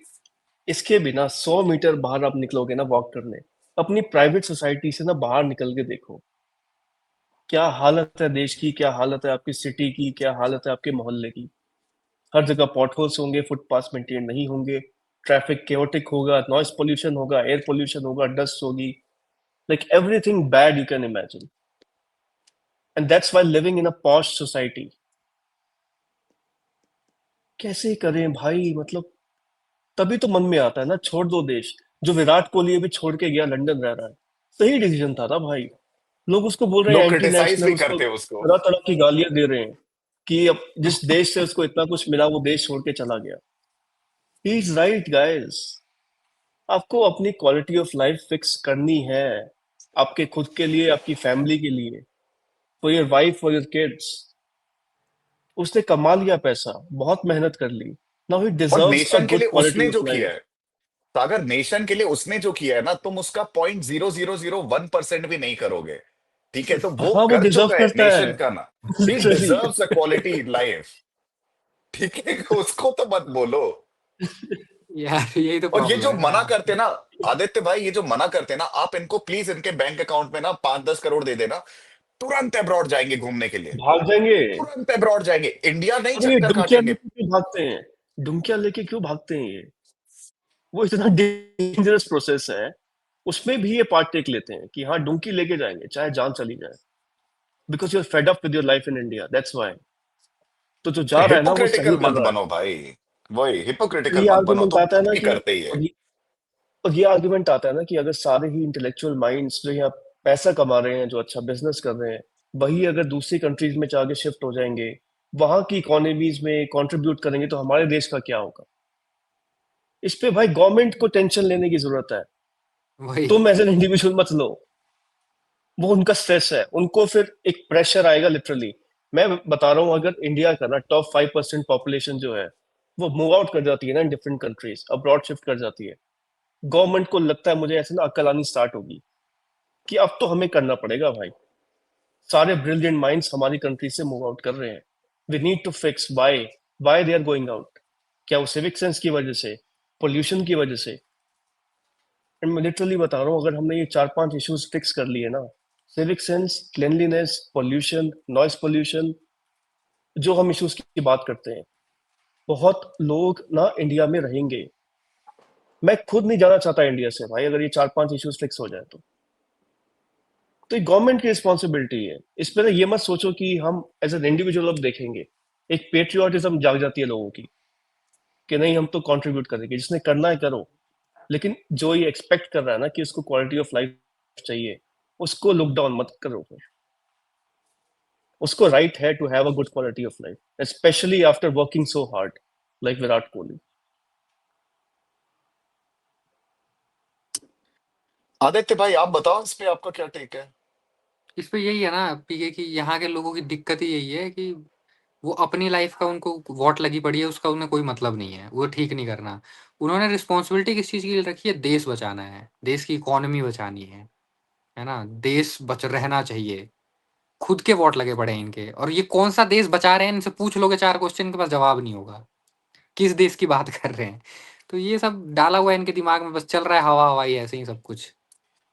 इसके बिना 100 मीटर बाहर आप निकलोगे ना वॉक करने, अपनी प्राइवेट सोसाइटी से ना बाहर निकल के देखो, क्या हालत है देश की, क्या हालत है आपकी सिटी की, क्या हालत है आपके मोहल्ले की। हर जगह पॉटहोल्स होंगे, फुटपाथ मेंटेन नहीं होंगे, ट्रैफिक केओटिक होगा, नॉइस पोल्यूशन होगा, एयर पोल्यूशन होगा, डस्ट होगी, like everything bad you can imagine. And that's why living in a posh society. कैसे करें भाई, मतलब तभी तो मन में आता है ना, छोड़ दो देश। जो विराट कोहली अभी छोड़ के गया, लंदन रह रहा है, सही डिसीजन था ना भाई। लोग उसको बोल रहे हैं लोग एंटी क्रिटिसाइज नेशनल, भी उसको करते हैं उसको। तरह तरह की गालियां दे रहे हैं कि अब जिस देश से उसको इतना कुछ मिला वो देश छोड़ के चला गया। He is right guys. आपको अपनी क्वालिटी ऑफ लाइफ फिक्स करनी है, आपके खुद के लिए, आपकी फैमिली के लिए, for your wife, for your kids. उसने कमा लिया पैसा, बहुत मेहनत कर ली, नाउ ही और डिजर्व्स अ नेशन के गुड लिए क्वालिटी उसने ऑफ जो किया लाइफ। है, सागर, नेशन के लिए उसने जो किया है ना, तुम उसका 0.0001% भी नहीं करोगे। ठीक है, तो वो हाँ वो कर डिजर्व चुका है करता है। नेशन का ना। He literally. Deserves a quality life. ठीक है, उसको तो मत बोलो। यार यही तो और ये प्रॉब्लम जो है मना ना। करते ना, आदित्य भाई, ये जो मना करते ना, आप इनको प्लीज इनके बैंक अकाउंट में ना 5-10 करोड़ दे देना, तुरंत अब्रॉड जाएंगे घूमने के लिए। भाग जाएंगे। तुरंत अब्रॉड जाएंगे, इंडिया नहीं अरे ये चक्कर डुमकियां काटेंगे। लेके क्यों भागते हैं? डुमकियां लेके क्यों भागते हैं ये? वो इतना डेंजरस प्रोसेस है, उसमें भी ये पार्ट टेक लेते हैं कि हाँ डुमकी लेके जाएंगे चाहे जान चली जाए, because you are fed up with your life in India, that's why. तो जो जा रहा है ना वो सही हिपोक्रिटिकल कर मत रहा है। बनो भाई। वही और हिपोक्रिटिकल ये मत बनो, आर्गुमेंट तुम आता है ना भी कि करते ही है। और ये आर्गुमेंट आता है ना कि अगर सारे ही इंटेलेक्चुअल माइंड्स जो यहाँ पैसा कमा रहे हैं, जो अच्छा बिजनेस कर रहे हैं, वही अगर दूसरी कंट्रीज में जाके शिफ्ट हो जाएंगे, वहां की इकोनॉमीज में कंट्रीब्यूट करेंगे, तो हमारे देश का क्या होगा? इस पे भाई गवर्नमेंट को टेंशन लेने की जरूरत है, वही। तुम एज एन इंडिविजुअल मत लो। वो उनका स्ट्रेस है, उनको फिर एक प्रेशर आएगा लिटरली। मैं बता रहा हूँ, अगर इंडिया का ना टॉप 5% पॉपुलेशन जो है वो मूव आउट कर जाती है ना, in different countries abroad shift कर जाती है, गवर्नमेंट को लगता है मुझे ऐसे ना अक्ल आनी स्टार्ट होगी कि अब तो हमें करना पड़ेगा भाई। सारे ब्रिलियंट माइंड्स हमारी कंट्री से मूव आउट कर रहे हैं, we need to fix why, why they are going out. क्या वो सिविक सेंस की वजह से, पोल्यूशन की वजह से? एंड मैं लिटरली बता रहा हूँ, अगर हमने ये 4-5 इश्यूज फिक्स कर लिए ना, civic sense, cleanliness, pollution, noise pollution, जो हम इश्यूज की बात करते हैं, बहुत लोग ना इंडिया में रहेंगे। मैं खुद नहीं जाना चाहता इंडिया से भाई, अगर ये 4-5 इश्यूज फिक्स हो जाए तो ये गवर्नमेंट की रिस्पॉन्सिबिलिटी है। इस पे ना ये मत सोचो कि हम एज एन इंडिविजुअल अब देखेंगे। एक पेट्रियोटिज्म जाग जाती है लोगों की कि नहीं हम तो कंट्रीब्यूट करेंगे, जिसने करना है करो। लेकिन जो ये एक्सपेक्ट कर रहा है ना कि उसको क्वालिटी ऑफ लाइफ चाहिए, उसको लुक डाउन मत करो फिर। उसको राइट है to have a good quality of life, specially after working so hard like Virat Kohli. Aditya भाई, आप बताओ इस पे आपका क्या टेक है। इस पे यही है ना पीके की, यहाँ के लोगों की दिक्कत ही यही है कि वो अपनी लाइफ का, उनको वॉट लगी पड़ी है उसका उन्हें कोई मतलब नहीं है, वो ठीक नहीं करना। उन्होंने रिस्पॉन्सिबिलिटी किस चीज़ की रखी है? देश बचाना है, देश की इकोनॉमी बचानी है ना, देश बच रहना चाहिए। खुद के वोट लगे पड़े हैं इनके, और ये कौन सा देश बचा रहे हैं, इनसे पूछ लोगे 4 क्वेश्चन के पास जवाब नहीं होगा, किस देश की बात कर रहे हैं। तो ये सब डाला हुआ है इनके दिमाग में, बस चल रहा है हवा हवाई ऐसे ही सब कुछ।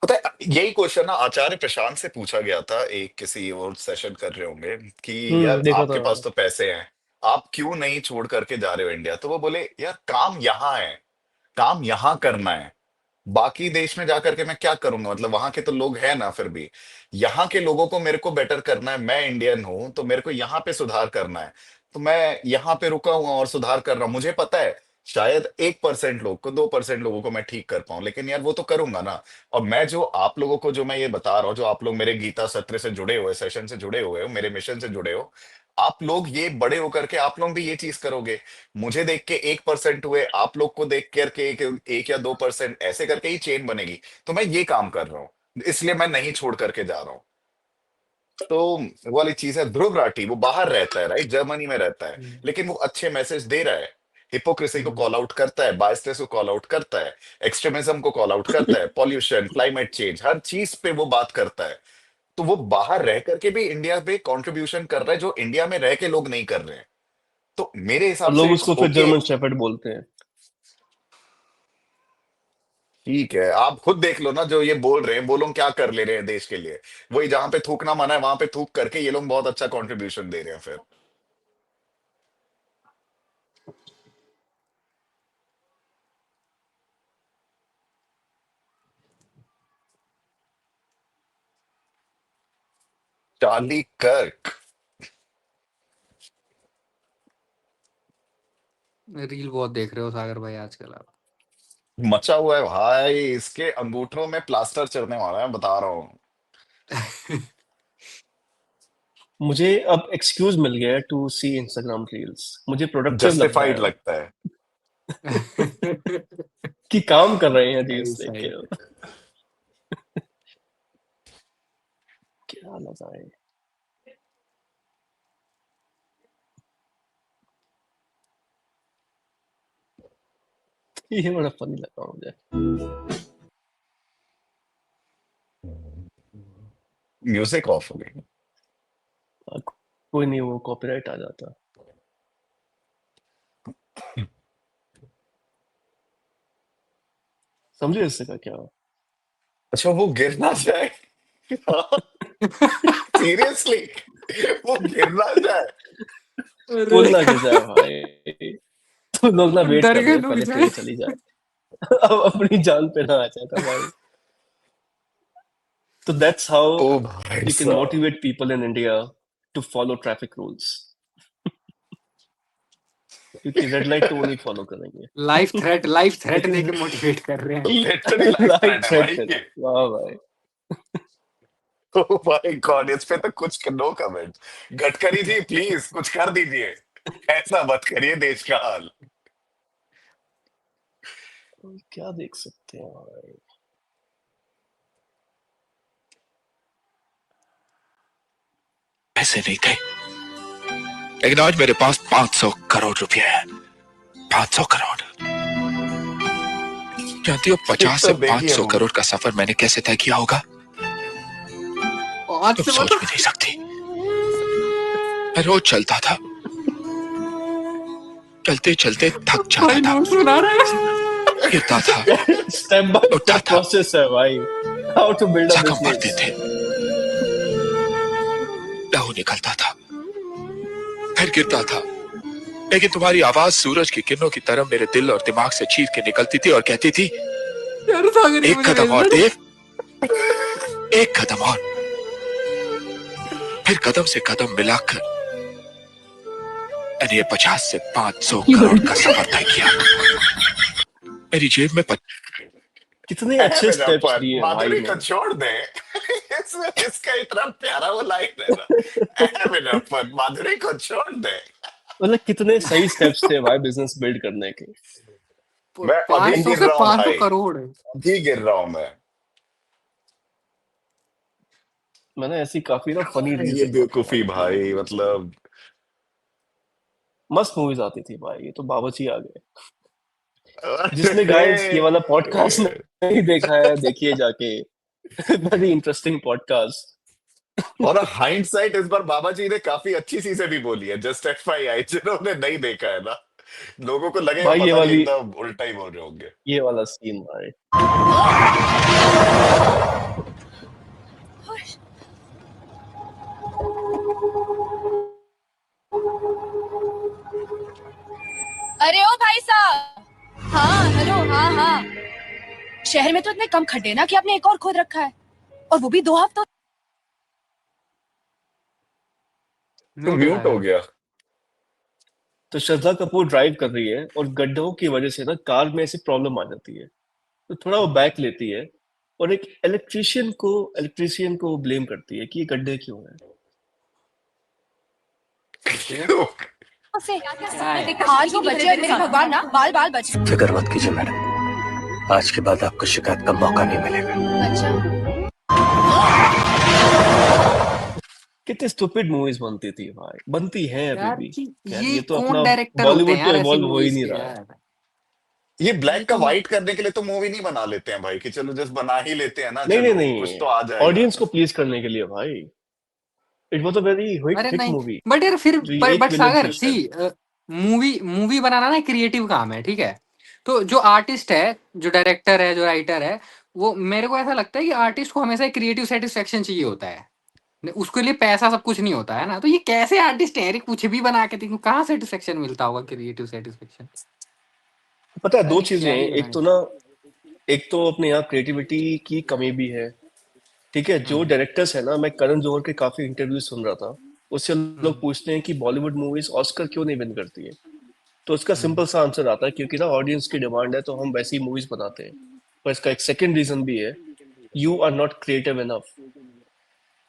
पता है, यही क्वेश्चन ना आचार्य प्रशांत से पूछा गया था, एक किसी और सेशन कर रहे होंगे कि यार देखा था आपके पास मैंने। तो पैसे हैं, आप क्यों नहीं छोड़ करके जा रहे हो इंडिया। तो वो बोले यार काम यहाँ है, काम यहाँ करना है, बाकी देश में जाकर के मैं क्या करूंगा, मतलब वहां के तो लोग हैं ना, फिर भी यहाँ के लोगों को मेरे को बेटर करना है। मैं इंडियन हूं तो मेरे को यहाँ पे सुधार करना है, तो मैं यहाँ पे रुका हुआ और सुधार कर रहा हूँ। मुझे पता है शायद 1% लोग को, 2% लोगों को मैं ठीक कर पाऊं, लेकिन यार वो तो करूंगा ना। और मैं जो आप लोगों को जो मैं ये बता रहा हूँ, जो आप लोग मेरे गीता सत्र से जुड़े हुए, सेशन से जुड़े हुए हो, मेरे मिशन से जुड़े हो, आप लोग ये बड़े होकर के आप लोग भी ये चीज करोगे। मुझे देख के 1% हुए, आप लोग को देख करके 1 या 2%, ऐसे करके ही चेन बनेगी। तो मैं ये काम कर रहा हूँ, इसलिए मैं नहीं छोड़ करके जा रहा हूँ। तो वो वाली चीज है। ध्रुव राठी वो बाहर रहता है, राइट, जर्मनी में रहता है, लेकिन वो अच्छे मैसेज दे रहा है, हिपोक्रेसी को कॉल आउट करता है, बायसनेस को कॉल आउट करता है, एक्सट्रीमिज्म को कॉल आउट करता है, पॉल्यूशन, क्लाइमेट चेंज, हर चीज पे वो बात करता है। तो वो बाहर रह करके भी इंडिया पे कंट्रीब्यूशन कर रहा है जो इंडिया में रह के लोग नहीं कर रहे हैं। तो मेरे और हिसाब लोग से इट्स उसको फिर ओके। जर्मन शेफर्ड बोलते हैं। ठीक है, आप खुद देख लो ना, जो ये बोल रहे हैं वो लोग क्या कर ले रहे हैं देश के लिए। वही जहां पे थूकना मना है वहां पे थूक करके ये लोग बहुत अच्छा कंट्रीब्यूशन दे रहे हैं फिर। चार्ली कर्क। रील बहुत देख रहे हो सागर भाई आजकल आप। मचा हुआ है भाई, इसके अंगूठों में प्लास्टर चढ़ने वाला है, बता रहा हूँ। मुझे अब एक्सक्यूज मिल गया है टू सी इंस्टाग्राम रील्स। मुझे प्रोडक्टिव लगता जस्टिफाइड है लगता है। कि काम कर रहे हैं रील्स सही देख सही। के। क्या लगा है। ये बड़ा फनी लगा मुझे। म्यूजिक ऑफ हो गई। कोई नहीं, वो कॉपीराइट आ जाता। समझे इससे का क्या। अच्छा, वो गिर ना जाए। सीरियसली, वो गिर ना जाए। पुल अरे ना गिर जाए भाई। तो लोग ना वेट डर कर रहे गए हैं लोग पहले जाए। ट्रेन चली जाए। अब अपनी जान पे ना आ जाता भाई। तो दैट्स हाउ ओ भाई you can साहब। motivate people in India to follow traffic rules. क्योंकि रेड लाइट तो वो नहीं फॉलो करेंगे। लाइफ थ्रेट लेकिन देके मोटिवेट कर रहे हैं। लिटरली लाइफ लाइट थ्रेट है थ्रेट भाई कर। ये। वाह भाई। ओ माय गॉड, इस पे तो कुछ no comment. Gadkari ji please कुछ कर दीजिए, ऐसा मत करिए देश का हाल। क्या देख सकते हैं भाई। पैसे नहीं थे, लेकिन आज मेरे पास 500 करोड़ रुपए है। 500 करोड़। जानती हो 50 से तो देखिए 500 करोड़ का सफर मैंने कैसे तय किया होगा? आज तुम से सोच भी नहीं सकती। मैं रोज चलता था, चलते चलते थक जाता भाई था, नोट सुना रहा है। गिरता था, स्टेप बाय उठता स्टेप था, प्रोसेस है भाई। हाउ टू बिल्ड अ जख्म बिजनेस। पड़ते थे, लहू निकलता था, फिर गिरता था, लेकिन तुम्हारी आवाज सूरज की किरणों की तरह मेरे दिल और दिमाग से चीर के निकलती थी और कहती थी, यार सागर ये एक मुझे कदम और भेजना। देव, एक कदम और। फिर कदम से कदम मिलाकर मैंने ये 50 से 500 करोड़ का सफर तय किया। मेरी जेब में कितने अच्छे स्टेप्स पर लिए भाई माधुरी ने। को छोड़ दे। इसका इतना प्यारा वो लाइन है ना, पर माधुरी को छोड़ दे। मतलब कितने सही स्टेप्स थे भाई बिजनेस बिल्ड करने के। मैं अभी 500 गिर से रहा हूँ 500 भाई, करोड़। अभी गिर रहा हूँ मैं। मैंने ऐसी काफी ना फनी रील्स ये देखा था बेवकूफी भाई कि भाई, मतलब। मस्त मूवीज आती थी भाई। ये तो बावर्ची आ गए। जिसने गाइस ये वाला पॉडकास्ट अरे, नहीं देखा है देखिए जाके। Very interesting podcast. और हाइंडसाइट इस बार बाबा जी ने काफी अच्छी चीजें भी बोली है, जस्ट एफआईआई जिन्होंने नहीं देखा है ना, लोगों को लगेगा भाई पता नहीं एकदम उल्टा ही बोल रहे होंगे। ये वाला सीन भाई। अरे ओ भाई साहब। हाँ हेलो, हाँ हाँ। शहर में तो इतने कम खड्डे ना कि आपने एक और खोद रखा है, और वो भी 2 हफ्तों। तो म्यूट म्यूट हो है। गया। तो श्रद्धा कपूर ड्राइव कर रही है और गड्ढों की वजह से ना कार में ऐसी प्रॉब्लम आ जाती है। तो थोड़ा वो बैक लेती है और एक इलेक्ट्रिशियन को ब्लेम करती है कि ये गड्ढे क्यों है। से क्या है? आज वो बच्चे और मेरे भगवान ना बाल बाल बच। फिक्र मत कीजिए मैडम, आज के बाद आपको शिकायत का मौका नहीं मिलेगा। अच्छा कितनी स्टूपिड मूवीज बनती थी भाई, बनती हैं अभी यार भी। कि खैर ये ये तो कौन अपना डायरेक्टर होते हैं बॉलीवुड तो यार ऐसी इवॉल्व हो ही मूवीज नहीं के रहा है। यार। ये ये ब्लैक का तो वाइट करने के लिए तो मूवी नहीं बना लेते हैं भाई, कि चलो जस्ट बना ही लेते हैं ना, नहीं नहीं चलो कुछ नहीं, तो आ जाएगा। ऑडियंस को प्लीज करने के लिए भाई। It was a very hit अरे हिट नहीं, मूवी। बट यार फिर जो ये एक बट विलन सागर थी सी शायद। मूवी मूवी बनाना ना क्रिएटिव काम है, ठीक है। तो जो आर्टिस्ट है, जो डायरेक्टर है, जो राइटर है, वो मेरे को ऐसा लगता है कि आर्टिस्ट को हमेशा क्रिएटिव सेटिस्फेक्शन चाहिए होता है। उसके लिए पैसा सब कुछ नहीं होता है ना। तो ये कैसे आर्टिस्ट है यार, कुछ भी बना के देखो कहाँ सेटिस्फेक्शन मिलता होगा, क्रिएटिव सेटिस्फेक्शन। पता है पता दो नहीं चीजें क्या हैं, ही एक बनाए। तो ना, एक तो अपने यहाँ क्रिएटिविटी की कमी भी है। ठीक है, जो हम्म डायरेक्टर्स है ना, मैं करण जौहर के काफी इंटरव्यू सुन रहा था। उससे लोग हम्म पूछते हैं कि बॉलीवुड मूवीज ऑस्कर क्यों नहीं विन करती है। तो उसका हम्म सिंपल सा आंसर आता है, क्योंकि ना ऑडियंस की डिमांड है तो हम वैसी मूवीज बनाते हैं। पर इसका एक सेकंड रीजन भी है, you are not creative enough.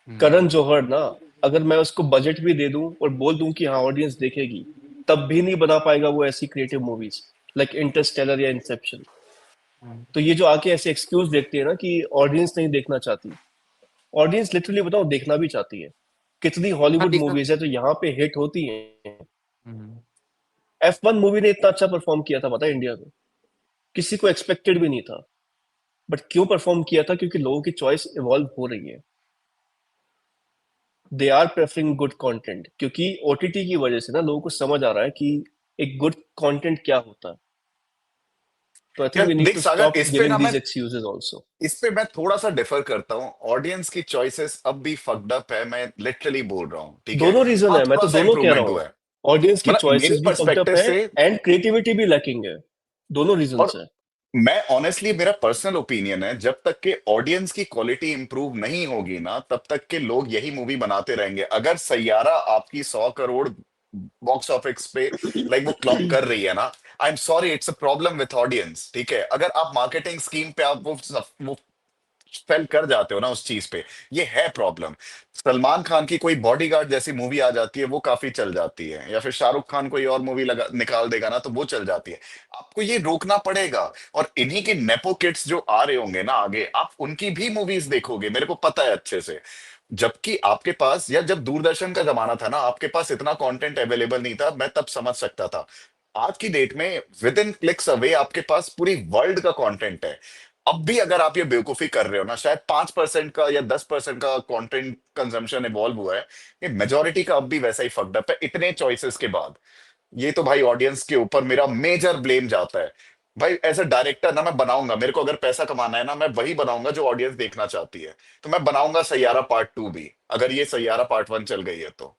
Karan hmm. Johar ना, अगर मैं उसको बजट भी दे दूं और बोल दूं कि हाँ ऑडियंस देखेगी, तब भी नहीं बना पाएगा वो ऐसी क्रिएटिव मूवीज लाइक इंटरस्टेलर या इंसेप्शन। हम्म। तो ये जो आके ऐसे एक्सक्यूज देखते हैं ना कि ऑडियंस नहीं देखना चाहती, ऑडियंस लिटरली बताओ देखना भी चाहती है। कितनी हाँ हॉलीवुड देखना। मूवीज है तो यहाँ पे हिट होती हैं। हम्म। F1 मूवी ने इतना अच्छा परफॉर्म किया था पता है इंडिया में, किसी को एक्सपेक्टेड भी नहीं था। बट क्यों परफॉर्म किया था? क्योंकि लोगों की चॉइस इवॉल्व हो रही है। They are preferring good content, क्योंकि ओटीटी की वजह से ना लोगों को समझ आ रहा है कि एक गुड कंटेंट क्या होता है। तो आई थिंक यार वी नीड देख टू सागर, स्टॉप इस पे गिविंग ना मैं दीज एक्सक्यूजेस आल्सो। इस पे मैं थोड़ा सा डिफर करता हूँ। ऑडियंस की चॉइसेस अब भी फक्ड अप है, मैं लिटरली बोल रहा हूँ, ठीक है। दोनों रीजन हाँ है, मैं थोड़ा तो सा दोनों कह रहा इंप्रूवमेंट हूँ। हुआ है। ऑडियंस की मतलब मेरे चॉइसेस भी फक्ड पर्सपेक्टिव अप है से, एंड क्रिएटिविटी भी लैकिंग है। दोनों रीजन और है। मैं ऑनेस्टली, मेरा पर्सनल ओपिनियन है, जब तक के ऑडियंस की क्वालिटी इंप्रूव नहीं होगी ना, तब तक के लोग यही मूवी बनाते रहेंगे। अगर सैयारा आपकी 100 करोड़ बॉक्स ऑफिस पे लाइक वो क्लॉक कर रही है ना, I am sorry, it's a problem with audience, ठीक है। अगर आप मार्केटिंग स्कीम पे आप वो फेल कर जाते हो ना उस चीज पे, ये है प्रॉब्लम। सलमान खान की कोई बॉडीगार्ड जैसी मूवी आ जाती है, वो काफी चल जाती है, या फिर शाहरुख खान कोई और मूवी लगा निकाल देगा ना, तो वो चल जाती है। आपको ये रोकना पड़ेगा। और इन्हीं के नेपो किड्स जो आ रहे होंगे ना आगे, आप उनकी भी मूवीज देखोगे, मेरे को पता है अच्छे से। जबकि आपके पास, या जब दूरदर्शन का जमाना था ना, आपके पास इतना कंटेंट अवेलेबल नहीं था, मैं तब समझ सकता था। आज की डेट में विद इन क्लिक्स अवे आपके पास पूरी वर्ल्ड का कंटेंट है। अब भी अगर आप ये बेवकूफी कर रहे हो ना, शायद 5% का या 10% का कंटेंट कंजम्पशन इवॉल्व हुआ है, ये मेजोरिटी का अब भी वैसा ही फक्ड अप है इतने चॉइसेस के बाद। ये तो भाई ऑडियंस के ऊपर मेरा मेजर ब्लेम जाता है। भाई एज अ डायरेक्टर ना, मैं बनाऊंगा, मेरे को अगर पैसा कमाना है ना, मैं वही बनाऊंगा जो ऑडियंस देखना चाहती है। तो मैं बनाऊंगा सैयारा पार्ट 2 भी, अगर ये सैयारा पार्ट 1 चल गई है तो।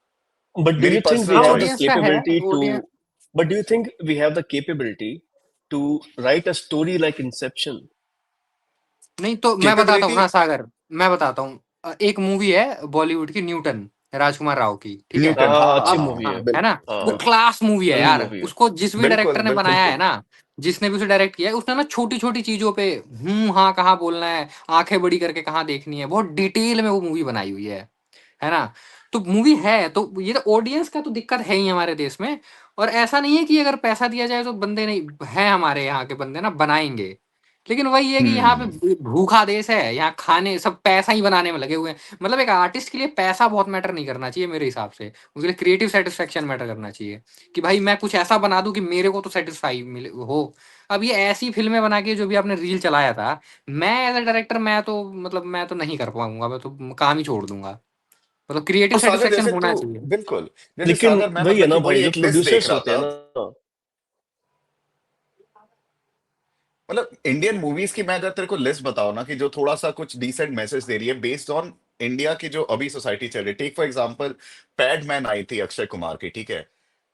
But do मेरी you think we पर्सनल हाँ have the ऑडियंस चॉइस। का है। capability audience to? But do you think we have the capability to write a story like Inception? नहीं तो मैं बताता हूँ कैपेबिलिटी। ना सागर, मैं बताता हूँ। एक मूवी है बॉलीवुड की, न्यूटन, राजकुमार राव की, ठीक है। न्यूटन, हाँ अच्छी हाँ अब मूवी हाँ है। है ना, वो हाँ, क्लास मूवी है फनी यार। मूवी है। उसको जिस भी बिल्कुल डायरेक्टर ने बिल्कुल। बनाया है ना, जिसने भी उसे डायरेक्ट किया है, उसने ना छोटी छोटी चीजों पे हाँ कहाँ बोलना है, आंखें बड़ी करके कहाँ देखनी है, बहुत डिटेल में वो मूवी बनाई हुई है ना। तो मूवी है, तो ये तो ऑडियंस का तो दिक्कत है ही हमारे देश में। और ऐसा नहीं है कि अगर पैसा दिया जाए तो बंदे नहीं है, हमारे यहाँ के बंदे ना बनाएंगे। लेकिन वही है कि यहाँ पे हम्म। भूखा देश है, यहाँ खाने सब पैसा ही बनाने में लगे हुए हैं। मतलब एक आर्टिस्ट के लिए पैसा बहुत मैटर नहीं करना चाहिए मेरे हिसाब से, उसके लिए क्रिएटिव सेटिस्फेक्शन मैटर करना चाहिए। कि भाई मैं कुछ ऐसा बना दूं कि मेरे को तो सेटिस्फाई मिले हो। अब ये ऐसी फिल्में बना के, जो भी आपने रील चलाया था, मैं एज अ डायरेक्टर मैं तो मतलब मैं तो नहीं कर पाऊंगा, मैं तो काम ही छोड़ दूंगा। मतलब क्रिएटिव और सागर सेटिस्फेक्शन जैसे होना तू, चाहिए। बिल्कुल, जैसे लेकिन सागर, मैं वही है मतलब ना कि भाई, वही जो एक लिस्ट देख प्रोड्यूसर्स रहा होते हैं था। ना। मतलब इंडियन मूवीज की मैं अगर तेरे को लिस्ट बताऊं ना, कि जो थोड़ा सा कुछ डिसेंट मैसेज दे रही है बेस्ड ऑन इंडिया की जो अभी सोसाइटी चल रही है, टेक फॉर एग्जांपल, पैडमैन आई थी अक्षय कुमार की, ठीक है।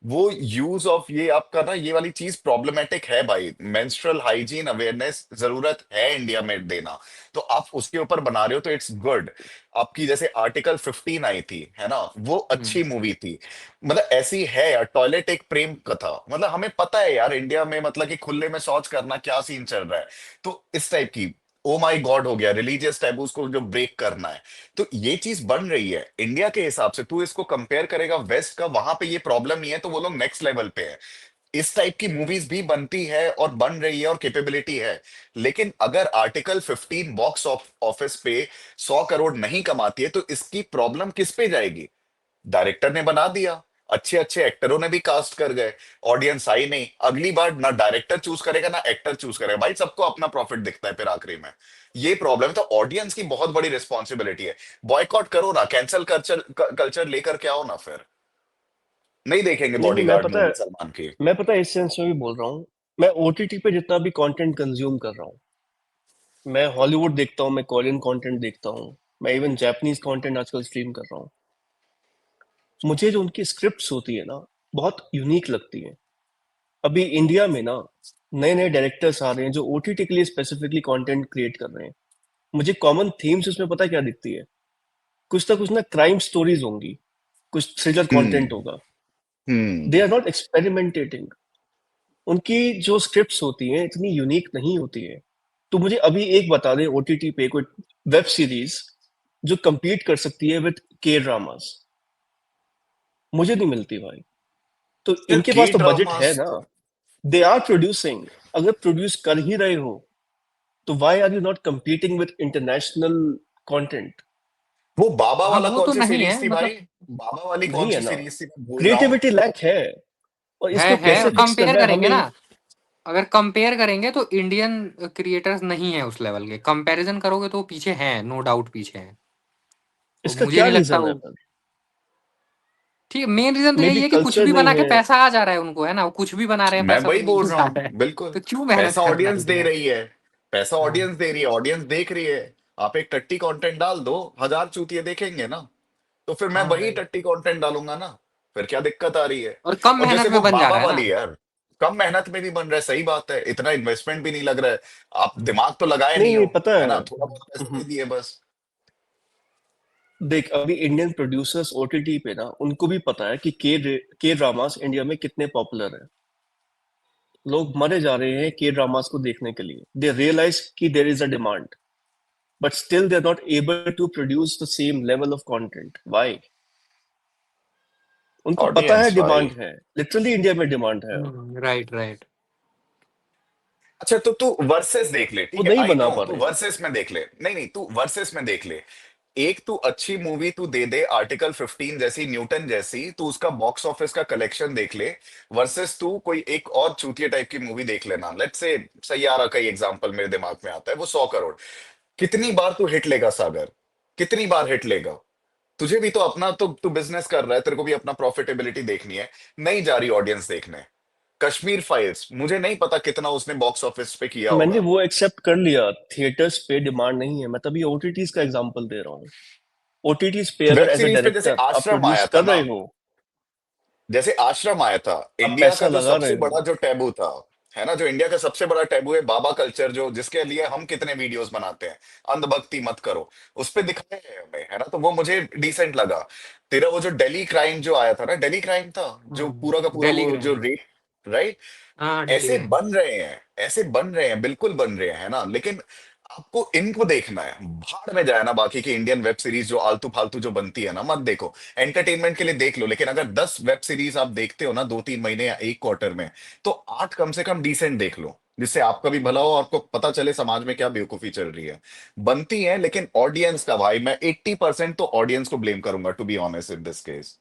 वो यूज ऑफ ये आपका ना, ये वाली चीज प्रॉब्लमेटिक है भाई। मेंस्ट्रुअल हाइजीन अवेयरनेस जरूरत है इंडिया में देना, तो आप उसके ऊपर बना रहे हो तो इट्स गुड। आपकी जैसे आर्टिकल 15 आई थी, है ना, वो हम्म अच्छी मूवी थी। मतलब ऐसी है यार, टॉयलेट एक प्रेम कथा, मतलब हमें पता है यार इंडिया में, मतलब कि खुले में शौच करना क्या सीन चल रहा है। तो इस टाइप की, ओ माई गॉड हो गया, रिलीजियस टैबूज को जो ब्रेक करना है। तो ये चीज बन रही है इंडिया के हिसाब से। तू इसको कंपेयर करेगा वेस्ट का, वहां पे ये प्रॉब्लम नहीं है, तो वो लोग नेक्स्ट लेवल पे है। इस टाइप की मूवीज भी बनती है और बन रही है और कैपेबिलिटी है। लेकिन अगर आर्टिकल 15 बॉक्स ऑफिस पे 100 करोड़ नहीं कमाती है, तो इसकी प्रॉब्लम किस पे जाएगी? डायरेक्टर ने बना दिया, अच्छे अच्छे एक्टरों ने भी कास्ट कर गए, ऑडियंस आई नहीं, अगली बार ना डायरेक्टर चूज करेगा ना एक्टर चूज करेगा, भाई सबको अपना प्रॉफिट दिखता है फिर आखिरी में। ये प्रॉब्लम, तो ऑडियंस की बहुत बड़ी रिस्पॉन्सिबिलिटी है। बॉयकॉट करो ना, कैंसल कल्चर कल्चर लेकर के आओ ना, फिर नहीं देखेंगे नहीं नहीं, बॉडीगार्ड मूवी सलमान की। मैं पता है इस सेंस में भी बोल रहा हूँ। मैं ओटीटी पे जितना भी कंटेंट कंज्यूम कर रहा हूँ, मैं हॉलीवुड देखता हूँ, मैं कोरियन कंटेंट देखता हूँ, मैं इवन जापानीज कंटेंट आजकल स्ट्रीम कर रहा हूँ। मुझे जो उनकी स्क्रिप्ट्स होती है ना, बहुत यूनिक लगती है। अभी इंडिया में ना नए नए डायरेक्टर्स आ रहे हैं जो ओटीटी के लिए स्पेसिफिकली कंटेंट क्रिएट कर रहे हैं। मुझे कॉमन थीम्स उसमें पता क्या दिखती है, कुछ ना क्राइम स्टोरीज होंगी, कुछ थ्रिलर कंटेंट हम्म। होगा। They hmm. Are not experimenting. उनकी जो स्क्रिप्ट्स होती हैं इतनी यूनिक नहीं होती है। तो मुझे अभी एक बता दे ओटीटी पे कोई वेब सीरीज जो compete कर सकती है विद के ड्रामास। मुझे नहीं मिलती भाई। तो यार इनके के पास तो बजट है ड्रामास ना, तो दे आर प्रोड्यूसिंग। अगर प्रोड्यूस कर ही रहे हो तो why are you not competing with international content? वो बाबा हाँ वाला वो कौन तो सी नहीं सीरीज है थी भाई? मतलब, बाबा वाली कौन नहीं है सी ना, सीरीज थी, मैं भूल रहा हूँ। क्रिएटिविटी लैक है। और इसको है कैसे और फिक्स कंपेयर करना है करेंगे हमें। ना, अगर कंपेयर करेंगे तो इंडियन क्रिएटर्स नहीं है उस लेवल के, कंपैरिजन करोगे तो पीछे हैं, नो डाउट पीछे हैं। तो इसका मुझे क्या नहीं लगता रीजन है वो, फिर? ठीक है, मेन रीजन तो मे यही बी है कि कुछ कल्चर भी नहीं बना के है। पैसा आ जा रहा है उनको, है ना, वो कुछ भी बना रहे हैं, मैं पैसा तो वही मिल बोल ही रहा जा रहा हूँ, है, बिल्कुल। तो क्यों मेहनत पैसा करना है ऑडियंस दे इतना। रही है, पैसा हाँ ऑडियंस दे रही है, ऑडियंस देख रही है। आप एक टट्टी कंटेंट डाल दो, 1000 चूतिए देखेंगे ना, तो फिर मैं हाँ वही राइट, टट्टी कंटेंट डालूंगा ना। फिर क्या दिक्कत आ रही है? और कम और जैसे मेहनत वो में बन जा बाबा रहा है ना। वाली यार, कम मेहनत में भी बन रहा है, सही बात है, इतना इन्वेस्टमेंट भी नहीं लग रहा है। आप दिमाग तो लगाए नहीं नहीं नहीं, हो, पता है है। ना, थोड़ा बहुत पैसे दे दिए बस। देख, अभी इंडियन प्रोड्यूसर्स ओटीटी पे ना, उनको भी पता है कि के ड्रामास इंडिया में कितने पॉपुलर है। लोग मरे जा रहे हैं के ड्रामास को देखने के लिए। दे रियलाइज कि there is a demand, but still they are not able to produce the same level of content. Why? उनको पता है ऑडियंस भाई। डिमांड है, लिटरली इंडिया में डिमांड है। Right right. अच्छा तो तू वर्सेस देख ले, वो ठीक है, नहीं आई बना नो पा तू रहे। वर्सेस में देख ले, नहीं नहीं तू वर्सेस में देख ले। एक तू अच्छी मूवी तू दे दे, आर्टिकल 15 जैसी, न्यूटन जैसी, तू उसका बॉक्स ऑफिस का कलेक्शन देख ले। वर्सेस तू कोई एक और चूतिया टाइप की मूवी देख लेना, लेट्स से सैयारा का एग्जांपल मेरे दिमाग में आता है, वो 100 करोड़। कितनी बार तू हिट लेगा सागर? कितनी बार हिट लेगा? तुझे भी तो अपना, तो तू बिजनेस कर रहा है, तेरे को भी अपना प्रॉफिटेबिलिटी देखनी है। नहीं जा रही ऑडियंस देखने। कश्मीर फाइल्स, मुझे नहीं पता कितना उसने बॉक्स ऑफिस पे किया मैंने होगा। वो एक्सेप्ट कर लिया, थिएटर्स पे डिमांड नहीं है। मैं तभी ओटीटीज का एग्जांपल दे रहा हूँ। ओटीटीज पे अगर वेब एज अ सीरीज पे जैसे डायरेक्टर आप आश्रम प्रोड्यूस आया था कर ना, रहे हो, जैसे आश्रम आया था, आप इंडिया का पैसा जो लगा सबसे रहे बड़ा हो। जो टैबू था, है ना, जो इंडिया का सबसे बड़ा टैबू है, बाबा कल्चर, जो जिसके लिए हम कितने वीडियोस बनाते हैं, अंधभक्ति मत करो, उस पे दिखाया है हमें, है ना, तो वो मुझे डिसेंट लगा। तेरा वो जो दिल्ली क्राइम जो आया था ना, दिल्ली क्राइम था जो पूरा का पूरा दिल्ली वो जो क्राइम, रेप, राइट? हाँ दिल्ली ऐसे क्राइम। बन रहे हैं, ऐसे बन रहे हैं, बिल्कुल बन रहे हैं, है ना, लेकिन आपको इनको देखना है, भाड़ में जाए ना बाकी की इंडियन वेब सीरीज जो आलतू फालतू जो बनती है ना, मत देखो। एंटरटेनमेंट के लिए देख लो, लेकिन अगर 10 वेब सीरीज आप देखते हो ना 2-3 महीने या एक क्वार्टर में, तो 8 कम से कम डिसेंट देख लो, जिससे आपका भी भला हो, आपको पता चले समाज में क्या बेवकूफी चल रही है। बनती है, लेकिन ऑडियंस का भाई, मैं 80% तो ऑडियंस को ब्लेम करूंगा, to be honest in this case.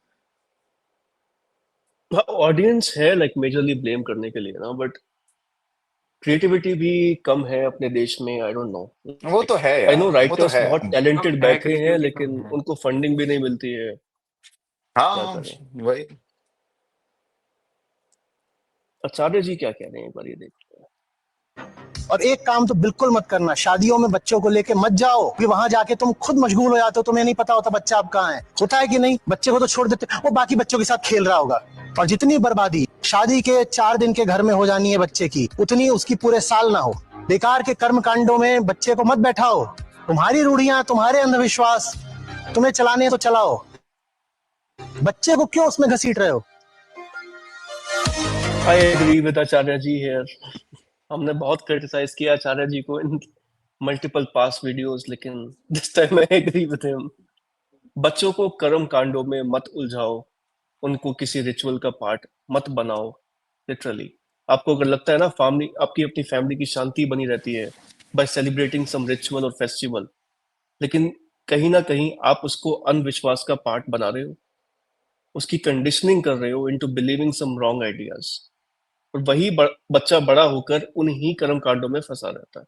Audience है लाइक मेजरली ब्लेम करने के लिए ना, बट क्रिएटिविटी भी कम है अपने देश में। आई डोंट नो, वो लाइक तो है आई नो यार, वो तो राइटर्स है। बहुत कम टैलेंटेड है, बैठे हैं, क्रिएटिविटी कम लेकिन है। उनको फंडिंग भी नहीं मिलती है। क्या हाँ करें? वही। आचार्य जी क्या कह रहे हैं, एक बार ये देखते हैं। और एक काम तो बिल्कुल मत करना, शादियों में बच्चों को लेके मत जाओ कि वहां जाके तुम खुद मशगूल हो जाते हो, तुम्हें नहीं पता होता बच्चा अब कहाँ है। होता है कि नहीं? बच्चे को तो छोड़ देते, वो बाकी बच्चों के साथ खेल रहा होगा। और जितनी बर्बादी शादी के 4 दिन के घर में हो जानी है बच्चे की, उतनी उसकी पूरे साल ना हो। बेकार के कर्म कांडों में बच्चे को मत बैठाओ। तुम्हारी रूढ़ियां, तुम्हारे अंधविश्वास तुम्हें चलाने हैं तो चलाओ, बच्चे को क्यों उसमें घसीट रहे हो? I agree with Acharya ji here. हमने बहुत क्रिटिसाइज किया आचार्य जी को इन मल्टीपल पास वीडियोस, लेकिन this time I agree with him. बच्चों को कर्म कांडों में मत उलझाओ, उनको किसी रिचुअल का पार्ट मत बनाओ। लिटरली, आपको अगर लगता है ना फैमिली, आपकी अपनी फैमिली की शांति बनी रहती है बाय सेलिब्रेटिंग सम रिचुअल और फेस्टिवल, लेकिन कहीं ना कहीं आप उसको अंधविश्वास का पार्ट बना रहे हो। उसकी कंडीशनिंग कर रहे हो into believing some wrong ideas, और वही बच्चा बड़ा होकर उन्हीं कर्म कांडों में फंसा रहता है।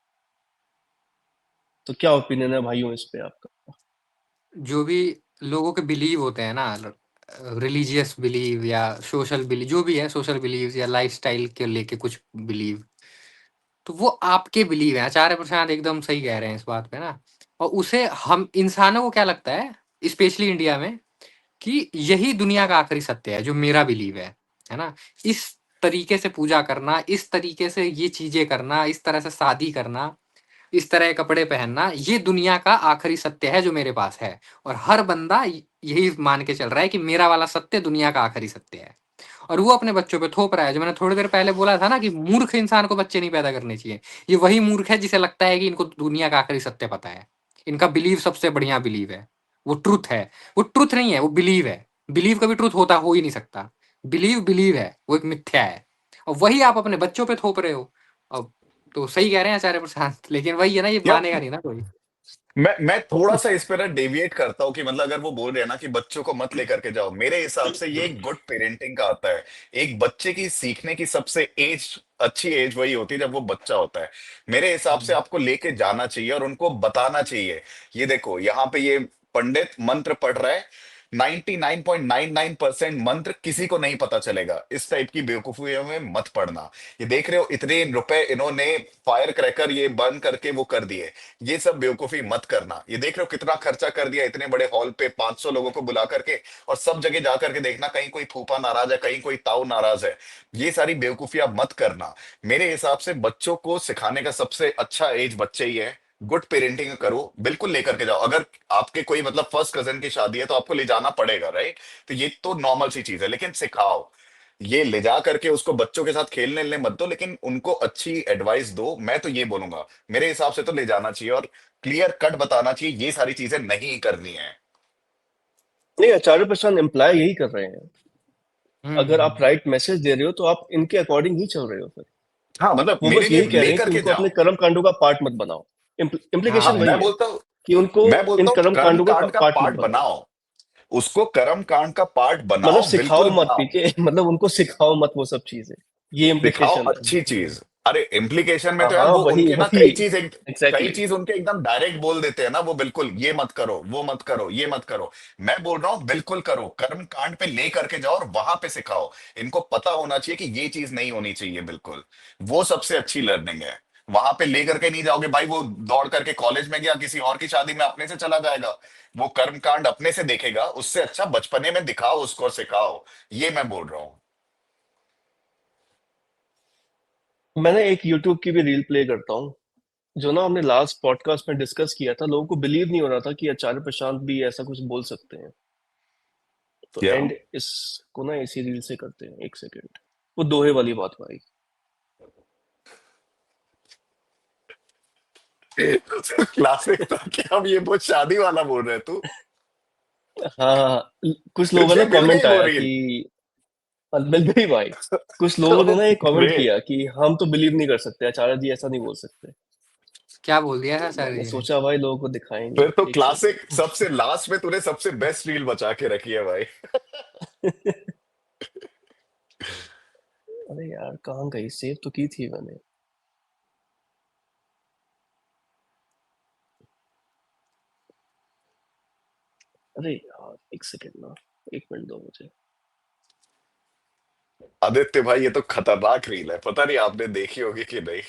तो क्या ओपिनियन है भाइयों इस पे आपका? जो भी लोगों के बिलीव होते हैं ना, रिलीजियस बिलीव या सोशल बिलीव, जो भी है सोशल बिलीव या लाइफस्टाइल के लेके कुछ बिलीव, तो वो आपके बिलीव है। आचार्य प्रसाद एकदम सही कह रहे हैं इस बात पे ना। और उसे हम इंसानों को क्या लगता है, स्पेशली इंडिया में, कि यही दुनिया का आखिरी सत्य है जो मेरा बिलीव है ना। इस तरीके से पूजा करना, इस तरीके से ये चीजें करना, इस तरह से शादी करना, इस तरह के कपड़े पहनना, ये दुनिया का आखिरी सत्य है जो मेरे पास है। और हर बंदा यही मान के चल रहा है कि मेरा वाला सत्य दुनिया का आखिरी सत्य है, और वो अपने बच्चों पे थोप रहा है। जो मैंने थोड़ी देर पहले बोला था ना कि मूर्ख इंसान को बच्चे नहीं पैदा करने चाहिए, ये वही मूर्ख है जिसे लगता है कि इनको दुनिया का आखिरी सत्य पता है, इनका बिलीव सबसे बढ़िया बिलीव है, वो ट्रुथ है। वो ट्रुथ नहीं है, वो बिलीव है। बिलीव कभी ट्रुथ हो ही नहीं सकता। बिलीव बिलीव है, वो एक मिथ्या है, और वही आप अपने बच्चों पे थोप रहे हो। अब तो सही कह रहे हैं आचार्य प्रसाद, लेकिन वही है ना, ये या मानेगा नहीं ना कोई। मैं थोड़ा सा इस पर ना डेविएट करता हूँ कि मतलब अगर वो बोल रहे हैं ना कि बच्चों को मत लेकर के जाओ, मेरे हिसाब से ये एक गुड पेरेंटिंग का आता है। एक बच्चे की सीखने की सबसे अच्छी एज वही होती है जब वो बच्चा होता है। मेरे हिसाब से आपको लेके जाना चाहिए और उनको बताना चाहिए, ये देखो यहाँ पे ये पंडित मंत्र पढ़ रहा है, 99.99% मंत्र किसी को नहीं पता चलेगा। इस टाइप की बेवकूफियों में मत पड़ना। ये देख रहे हो इतने रुपए इन्होंने फायर क्रैकर ये बंद करके वो कर दिए, ये सब बेवकूफी मत करना। ये देख रहे हो कितना खर्चा कर दिया इतने बड़े हॉल पे 500 लोगों को बुला करके, और सब जगह जा करके देखना कहीं कोई फूफा नाराज है, कहीं कोई ताऊ नाराज है। ये सारी बेवकूफियां मत करना। मेरे हिसाब से बच्चों को सिखाने का सबसे अच्छा एज बच्चे ही है। गुड पेरेंटिंग करो, बिल्कुल लेकर के जाओ। अगर आपके कोई मतलब फर्स्ट कजन की शादी है तो आपको ले जाना पड़ेगा, राइट? तो ये तो नॉर्मल सी चीज है, लेकिन सिखाओ। ये ले जा करके उसको बच्चों के साथ खेलने लेने मत दो, लेकिन उनको अच्छी एडवाइस दो। मैं तो ये बोलूंगा, मेरे हिसाब से तो ले जाना चाहिए और क्लियर कट बताना चाहिए ये सारी चीजें नहीं करनी है। नहीं, आचार्य प्रसाद इम्प्लाई यही कर रहे हैं। अगर आप हम्म। राइट मैसेज दे रहे हो तो आप इनके अकॉर्डिंग ही चल रहे हो फिर। हाँ मतलब वो मेरे बस लिए यही कह रहे हैं लेकर कि के उनको अपने जाओ। कर्म कांडों का पार्ट मत बनाओ। हाँ इम्प्लीकेशन मैं वही है बोलता हूँ, कि उनको मैं इन बोलता हूँ कर्म कर्म कांडों का कांड का पार्ट मत पार्ट बनाओ। बनाओ। उसको कर्म कांड का पार्ट मतलब बनाओ, सिखाओ बिल्कुल मत बनाओ। पीके, मतलब उनको सिखाओ मत वो सब चीजें, ये दिखाओ इम्प्लीकेशन है। अच्छी चीज। अरे इम्प्लीकेशन में हाँ तो यार हाँ, वो वही उनके ना वही, कई एग्जैक्टली। चीज उनके एकदम डायरेक्ट बोल देते हैं ना, वो बिल्कुल ये मत करो, वो मत करो, ये मत करो। मैं बोल रहा हूँ बिल्कुल करो, कर्म कांड पे ले करके जाओ और वहां पे सिखाओ। इनको पता होना चाहिए कि ये चीज नहीं होनी चाहिए, बिल्कुल। वो सबसे अच्छी लर्निंग है। वहां पे ले करके नहीं जाओगे भाई, वो दौड़ करके कॉलेज में गया, किसी और की शादी में अपने से चला जाएगा। वो कर्म कांड अपने से देखेगा, उससे अच्छा बचपने में दिखाओ उसको और सिखाओ। ये मैं बोल रहा हूँ। मैंने एक यूट्यूब की भी रील प्ले करता हूँ, जो ना हमने लास्ट पॉडकास्ट में डिस्कस किया था। लोगों को बिलीव नहीं हो रहा था कि आचार्य प्रशांत भी ऐसा कुछ बोल सकते हैं। तो क्या? एंड इसको ना इसी रील से करते हैं, एक सेकेंड। वो दोहे वाली बात भाई। क्लासिक था कि अब ये बहुत शादी वाला बोल रहे तू। हाँ, कुछ लोगों तुझे ने मिल कमेंट गई वो आया रील? कि मिल गई भाई। कुछ लोगों ने ना ये कमेंट ग्रेट। किया कि हम तो बिलीव नहीं कर सकते, आचार्य जी ऐसा नहीं बोल सकते। क्या बोल दिया है तो आचार्य मैंने जी ने? सोचा भाई लोगों को दिखाएंगे, फिर तो एक क्लासिक सेकेंड। सबसे लास्ट में तूने सबसे बेस्ट रील बचा के रखी है भाई। अरे यार कहाँ गई, सेव तो की थी मैंने। अरे यार एक सेकेंड ना, एक मिनट दो मुझे। आदित्य भाई ये तो खतरनाक रील है, पता नहीं आपने देखी होगी कि नहीं।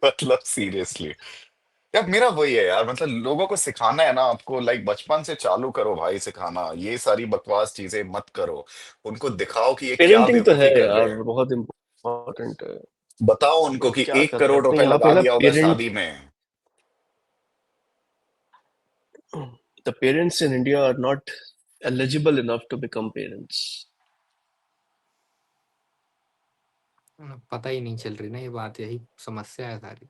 मतलब सीरियसली यार, मेरा वही है यार, मतलब लोगों को सिखाना है ना आपको, लाइक बचपन से चालू करो भाई सिखाना। ये सारी बकवास चीजें मत करो। उनको दिखाओ कि ये क्या पेरेंटिंग तो है बेवकूफी कर रहे यार, हैं। बहुत इम्पोर्टेंट है। बताओ उनको बट कि क्या एक कर करोड़ सकते हैं रुपए यहाँ लगा पे ना, दिया होगा पेरेंट, शादी में। the parents in India are not eligible enough to become parents. पता ही नहीं चल रही ना ये बात, यही समस्या है सारी।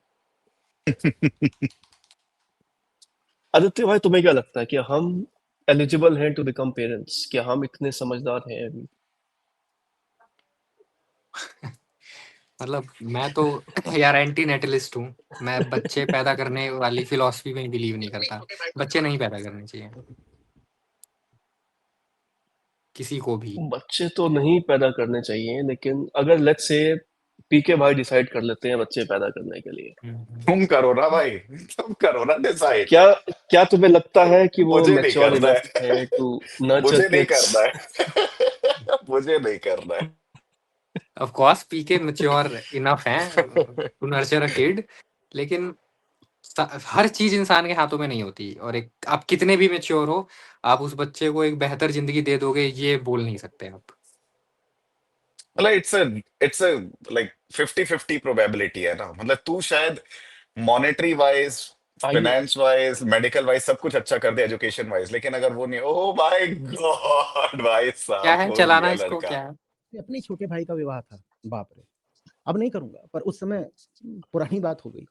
आदित्य भाई तुम्हें क्या लगता है कि हम एलिजिबल हैं टू बिकम पेरेंट्स? क्या हम इतने समझदार हैं अभी? मतलब मैं तो यार एंटी नेटलिस्ट हूँ। मैं बच्चे पैदा करने वाली फिलॉसफी में बिलीव नहीं करता। बच्चे नहीं पैदा करने चाहिए। किसी को भी। बच्चे तो नहीं पैदा करने चाहिए, लेकिन अगर लेट्स से पीके भाई डिसाइड कर लेते हैं बच्चे पैदा करने के लिए, तुम करो ना भाई, तुम करो ना डिसाइड। क्या क्या तुम्हें लगता है कि वो मुझे नहीं मैच्योर करना इनफ है। है टू नर्चर मुझे नहीं किड्स? करना है। मुझे नहीं करना है। Of course PK mature enough है टू नर्चर अ किड, लेकिन हर चीज इंसान के हाथों में नहीं होती, और एक आप कितने भी मैच्योर हो, आप उस बच्चे को एक बेहतर जिंदगी दे दोगे ये बोल नहीं सकते आप। मतलब इट्स अ लाइक 50-50 प्रोबेबिलिटी है ना। मतलब तू शायद मॉनेटरी वाइज, आइए, फाइनेंस वाइज, मेडिकल वाइज सब कुछ अच्छा कर दे, एजुकेशन वाइज, लेकिन अगर वो नहीं, ओह माय गॉड भाई क्या साहब है फंस चलाना गया इसको, लड़का। क्या है? अपने छोटे भाई का विवाह था, बाप रे, अब नहीं करूंगा, पर उस समय पुरानी बात हो गई।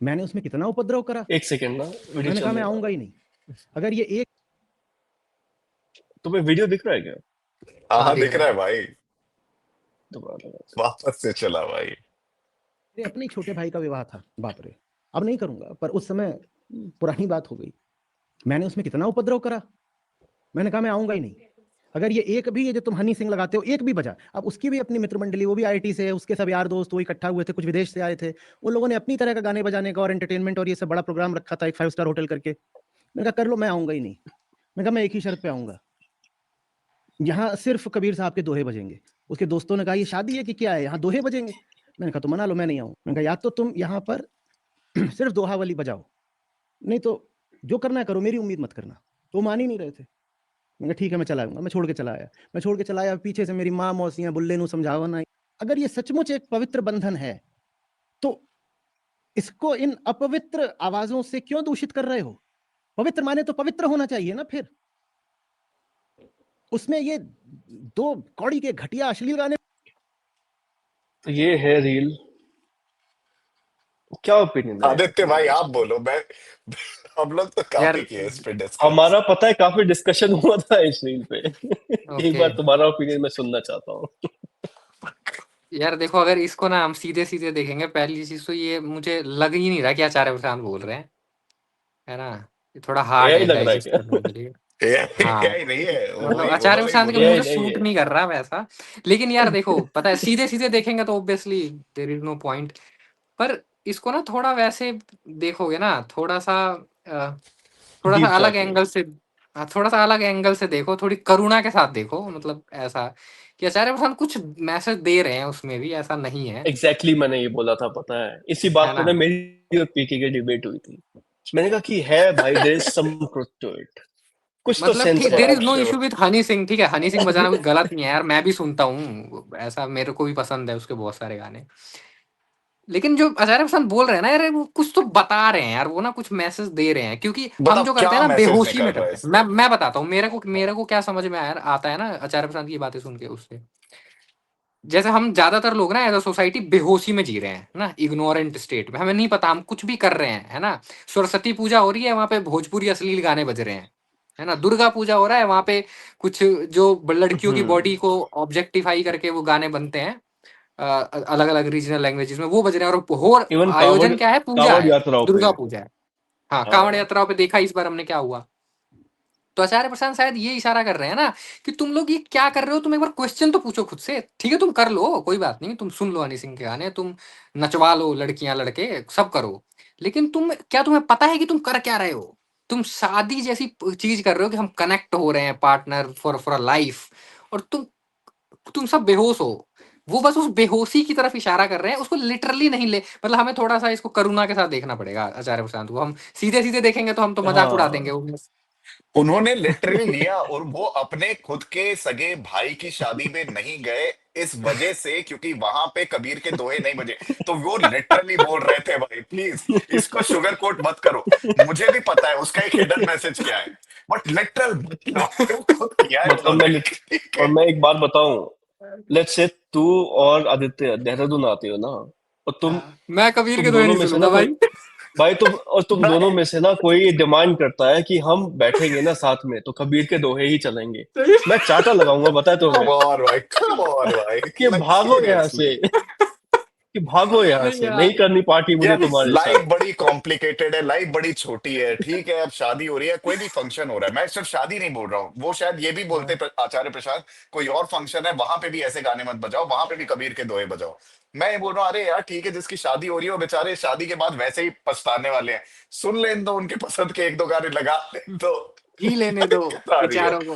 मैंने उसमें कितना उपद्रव करा, एक सेकंड ना, वीडियो मैंने कहा मैं चलेगा। आऊंगा ही नहीं। अगर ये एक तुम्हें वीडियो दिख रहा है क्या? हाँ हाँ हाँ दिख दिख रहा रहा है। है भाई, दोबारा लगा। वापस से चला भाई। मेरे अपने छोटे भाई का विवाह था, बाप रे, अब नहीं करूंगा, पर उस समय पुरानी बात हो गई। मैंने उसमें कितना उपद्रव करा, मैंने कहा मैं आऊंगा ही नहीं। अगर ये एक भी, ये जो तुम हनी सिंह लगाते हो, एक भी बजा, अब उसकी भी अपनी मित्र मंडली, वो भी आईटी से है, उसके सब यार दोस्त वो इकट्ठा हुए थे, कुछ विदेश से आए थे, उन लोगों ने अपनी तरह का गाने बजाने का और एंटरटेनमेंट और ये सब बड़ा प्रोग्राम रखा था एक 5 स्टार होटल करके। मैंने कहा कर लो, मैं आऊंगा ही नहीं। मैंने कहा मैं एक ही शर्त पे आऊंगा, यहाँ सिर्फ कबीर साहब के दोहे बजेंगे। उसके दोस्तों ने कहा ये शादी है कि क्या है, यहाँ दोहे बजेंगे? मैंने कहा तो मना लो, मैं नहीं आऊँ। मैंने कहा या तो तुम यहाँ पर सिर्फ दोहा वाली बजाओ, नहीं तो जो करना है करो, मेरी उम्मीद मत करना। तो वो मान ही नहीं रहे थे। मैंने कहा ठीक है मैं चला आऊंगा। मैं छोड़ के चला आया, मैं छोड़ के चला आया, पीछे से मेरी माँ मौसियाँ बुल्ले नू समझावा ना। अगर ये सचमुच एक पवित्र बंधन है तो इसको इन अपवित्र आवाजों से क्यों दूषित कर रहे हो? पवित्र माने तो पवित्र होना चाहिए ना। फिर उसमें ये 2 कौड़ी के घटिया अश्लील गाने। तो ये है रील, क्या ओपिनियन है आदित्य भाई तुम्हारा इस आप पे? बोलो, मैं हम लोग तो यार काफी किए इस पे डिस्कस। हमारा पता है काफी डिस्कशन हुआ था इस रील पे। एक ओके बार तुम्हारा ओपिनियन मैं सुनना चाहता हूँ। यार देखो, अगर इसको ना हम सीधे सीधे देखेंगे, पहली चीज तो ये मुझे लग ही नहीं रहा कि आचार्य प्रसाद बोल रहे हैं, है ना। ये थोड़ा हार्ड एआई है लग रहा है डाइजेस्ट क्या? करने के लिए। हाँ एआई नहीं है, मतलब वही आचार्य उन्होंने ही प्रसाद के बोला मुंह एआई पे है। नहीं सूट है। नहीं कर रहा वैसा। लेकिन यार देखो, पता है सीधे सीधे देखेंगे तो obviously there is no point, पर इसको ना थोड़ा वैसे देखोगे ना, थोड़ा सा थोड़ा सा डीप अलग जाके। एंगल से, हाँ, थोड़ा सा अलग एंगल से देखो, थोड़ी करुणा के साथ देखो, मतलब ऐसा कि आचार्य प्रसाद कुछ मैसेज दे रहे हैं उसमें भी, ऐसा नहीं है, एग्जैक्टली मैंने ये बोला था, पता है इसी है बात पे ना। ना मेरी और पीके की डिबेट हुई थी। मैंने कहा कि है भाई, there is some truth to it, कुछ तो मतलब सेंस ठीक, है देयर इज नो इसमें। इशू विद हनी सिंह, ठीक है, हनी सिंह बजाना कोई गलत नहीं है यार, मैं भी सुनता हूँ ऐसा, मेरे को भी पसंद है उसके बहुत सारे गाने। लेकिन जो आचार्य प्रसाद बोल रहे हैं ना यार, वो कुछ तो बता रहे हैं यार, वो ना कुछ मैसेज दे रहे हैं, क्योंकि हम बताओ जो करते क्या हैं ना मैसेज बेहोशी निकल में रहा है करते हैं। इससे। मैं बताता हूँ, मेरे को क्या समझ में आया आता है ना आचार्य प्रसाद की बातें सुन के, उससे जैसे हम ज्यादातर लोग ना एज अ सोसाइटी बेहोशी में जी रहे हैं ना, इग्नोरेंट स्टेट में, हमें नहीं पता हम कुछ भी कर रहे हैं, है ना। सरस्वती पूजा हो रही है, वहां पे भोजपुरी अश्लील गाने बज रहे हैं, है ना। दुर्गा पूजा हो रहा है, वहां पे कुछ जो लड़कियों की बॉडी को ऑब्जेक्टिफाई करके वो गाने बनते हैं अलग अलग रीजनल लैंग्वेजेस में, वो बज रहे हैं, और हो इवन कावड़ आयोजन क्या है, पूजा कावड़ है, यात्राओं पे। दुर्गा पूजा है। हाँ, कांवड़ हाँ, यात्राओं पे देखा इस बार हमने क्या हुआ। तो आचार्य प्रसाद शायद ये इशारा कर रहे हैं ना कि तुम लोग ये क्या कर रहे हो, तुम एक बार क्वेश्चन तो पूछो खुद से। ठीक है तुम कर लो, कोई बात नहीं, तुम सुन लो हनी सिंह के गाने, तुम नचवा लो लड़कियां लड़के सब करो, लेकिन तुम्हें पता है कि तुम कर क्या रहे हो? तुम शादी जैसी चीज कर रहे हो कि हम कनेक्ट हो रहे हैं पार्टनर फॉर अ लाइफ, और तुम सब बेहोश हो। वो बस उस बेहोशी की तरफ इशारा कर रहे हैं, उसको लिटरली नहीं ले, मतलब हमें थोड़ा सा इसको करुणा के साथ देखना पड़ेगा आचार्य प्रसाद को। हम सीधे सीधे देखेंगे तो हम तो मजाक उड़ा देंगे हाँ, वो। उन्होंने लिटरली लिया, और वो अपने खुद के सगे भाई की शादी में नहीं गए इस वजह से क्योंकि वहां पे कबीर के दोहे नहीं बजे। तो वो लिटरली बोल रहे थे भाई प्लीज इसको शुगर कोट मत करो, मुझे भी पता है उसका एक हिडन मैसेज क्या है, बट लिटरल खुद किया है मतलब उन्होंने। ठीक है। और मैं एक बात बताऊं, लेट्स से तू और आदित्य देहरादून आते हो ना, और मैं कबीर के तुम दोहे दोनों नहीं में से ना सुनूंगा कोई, भाई। भाई तुम दोनों में से ना कोई डिमांड करता है कि हम बैठेंगे ना साथ में तो कबीर के दोहे ही चलेंगे, मैं चाटा लगाऊंगा, पता है कम तुम्हें, ऑन भाई, कम ऑन भाई, कि लाइक भागो यहाँ सीरियसली। से। कि भागो यहाँ नहीं से, यार। नहीं करनी पार्टी मुझे यार तुम्हारे लाइफ साथ। बड़ी कॉम्प्लिकेटेड है, लाइफ बड़ी छोटी है, ठीक है। अब शादी हो रही है, कोई भी फंक्शन हो रहा है, मैं सिर्फ शादी नहीं बोल रहा हूँ, वो शायद ये भी बोलते आचार्य प्रसाद, कोई और फंक्शन है वहां पे भी ऐसे गाने मत बजाओ, वहां पे भी कबीर के दोहे बजाओ। मैं ये बोल रहा हूँ, अरे यार ठीक है, जिसकी शादी हो रही है वो बेचारे शादी के बाद वैसे ही पछताने वाले हैं, सुन लें दो उनके पसंद के एक दो गाने, लगा लें दो। जी लेने दो आ रही है, बेचारों को।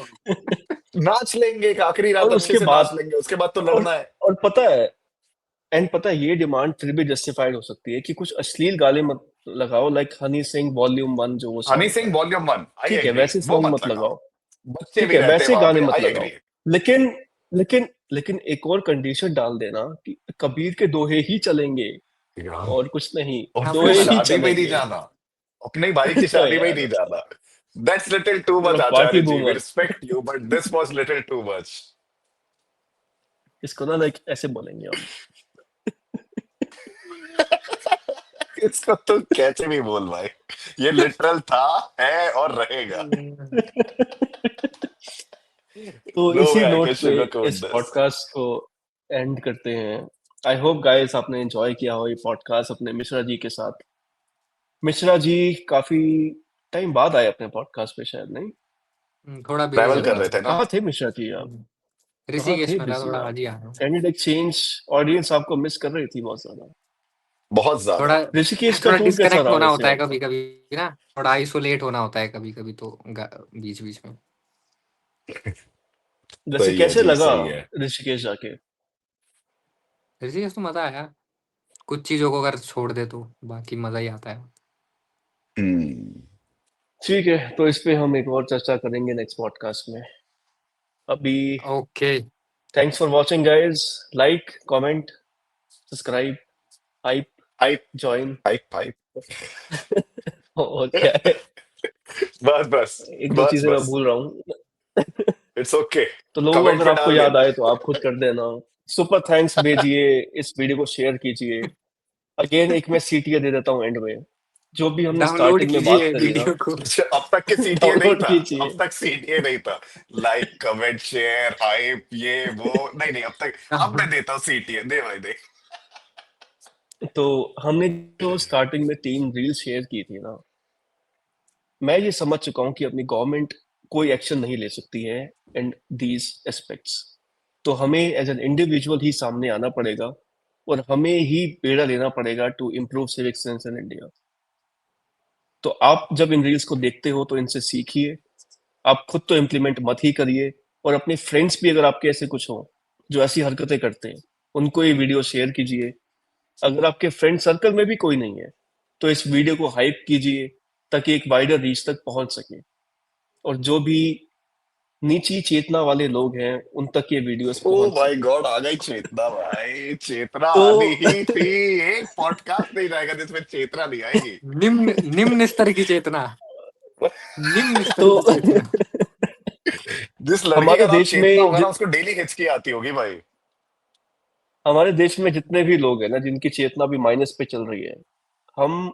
नाच लेंगे, एक आखिरी रात और अच्छे उसके से बाद नाच लेंगे, उसके बाद तो और लड़ना है। और पता है ये डिमांड फिर भी जस्टिफाइड हो सकती है कि कुछ अश्लील गाने मत लगाओ, लाइक हनी सिंह वॉल्यूम 1 जो वो हनी सॉन्ग सिंह था, वॉल्यूम 1, आई ठीक है एग्री, वैसे वो सॉन्ग मत मत लगाओ, लगाओ, बच्चे ठीक भी है रहते हैं वैसे वहां गाने पे, मत आई लगाओ। एग्री। लेकिन लेकिन एक और कंडीशन डाल देना कि कबीर के दोहे ही चलेंगे और कुछ नहीं, और हाँ फिर दोहे ही शादी में नहीं चलेंगे। जाना, अपने भाई की तो शादी में ही यार नहीं जाना। That's little too much, party Acharya ji. We boomer, respect you, but this was little too much. इसको ना लाइक ऐसे बोलेंगे हम। इसको तो कैसे भी बोल भाई, ये लिटरल था, है और रहेगा। तो No इसी way I नोट can पे sugarcoat इस this. पॉडकास्ट को एंड करते हैं। आई होप गाइस आपने एंजॉय किया हो ये पॉडकास्ट अपने मिश्रा जी के साथ। मिश्रा जी काफी टाइम बाद आए अपने पॉडकास्ट पे, शायद नहीं? थोड़ा बिजी ट्रैवल था कर जरा रहे थे ना। कहाँ थे मिश्रा जी आप? कहाँ ऋषिकेश थे में था, बिजी थोड़ा आप? आज ही आ रहा हूँ। Can you change? ऑडियंस आपको मिस कर रही थी बहुत ज्यादा। बहुत ज्यादा। थोड़ा ऋषिकेश का थोड़ा टूर कैसा डिस्कनेक्ट रहा होना वैसे होता है आपका? कभी कभी ना, थोड़ा आइसोलेट होना होता है कभी कभी, तो बीच बीच में। वैसे सही है कैसे जी, लगा सही है। ऋषिकेश जाके? ऋषिकेश तो मजा आया, कुछ चीजों को अगर छोड़ दे तो बाकी मजा ही आता है। हम्म। ठीक है, तो इस पे हम एक और चर्चा करेंगे नेक्स्ट पॉडकास्ट में। अभी okay, thanks for watching guys. Like, comment, subscribe, hype, hype join hype hype. और क्या है, बस बस एक दो बस चीजें मैं बस, भूल रहा हूँ। इट्स ओके, तो लोगों को कमेंट अगर में आपको डाल याद देना। आए तो आप खुद कर देना। सुपर थैंक्स भेजिए, इस वीडियो को शेयर कीजिए। अगेन एक मैं सीटीए दे देता हूँ एंड में, जो भी हमने डाउनलोड स्टार्टिंग में बात कीजिए करी ना, वीडियो को। अच्छा, अब तक के सीटीए नहीं डाउनलोड था, कीजिए। अब तक सीटीए नहीं था, लाइक कमेंट शेयर हाइप ये वो नहीं नहीं, अब तक, अब मैं देता हूँ सीटीए, दे भाई दे। तो हमने जो स्टार्टिंग में 3 रील शेयर की थी ना, मैं ये समझ चुका हूँ कि अपनी गवर्नमेंट कोई एक्शन नहीं ले सकती है इन दीज एस्पेक्ट्स। तो हमें एज एन इंडिविजुअल ही सामने आना पड़ेगा और हमें ही बेड़ा लेना पड़ेगा to improve civic sense in India. तो आप जब इन रील्स को देखते हो तो इनसे सीखिए, आप खुद तो इम्प्लीमेंट मत ही करिए, और अपने फ्रेंड्स भी अगर आपके ऐसे कुछ हो जो ऐसी हरकतें करते हैं, उनको ये वीडियो शेयर कीजिए। अगर आपके फ्रेंड सर्कल में भी कोई नहीं है तो इस वीडियो को हाइप कीजिए ताकि एक वाइडर रीच तक पहुंच सके, और जो भी नीची चेतना वाले लोग हैं उन तक ये वीडियोस ओ पहुंच माय सके। गॉड, आ गई चेतना भाई, चेतना तो आनी ही थी। एक पॉडकास्ट नहीं जाएगा जिसमें चेतना नहीं आएगी। निम्न निम्न स्तर की चेतना, निम्न स्तर तो की चेतना। जिस लड़के हमारे का नाम देश चेतना में होगा ना, उसको डेली हिचकी आती होगी भाई। हमारे देश में जितने भी लोग हैं ना जिनकी चेतना भी माइनस पे चल रही है, हम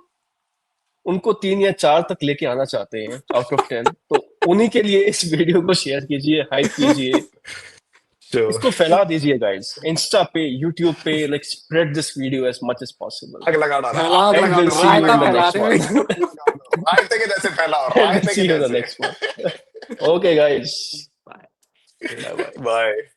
उनको 3 या 4 तक लेके आना चाहते हैं आउट ऑफ 10। तो उन्हीं के लिए इस वीडियो को शेयर कीजिए, हाइप कीजिए, Sure. इसको फैला दीजिए गाइस, इंस्टा पे, यूट्यूब पे, like spread this video as much as possible. आग लगा डाला, फैला आग दो, एंड लगा विल दो, सी आग यू रायता इन लगा द दो, फैला नेक्स्ट दे। वन। आग लगा दो, रायते के जैसे फैलाओ, एंड विल रायते के सी यू इन द जैसे। Next one. Okay guys, Bye. Bye bye. Bye.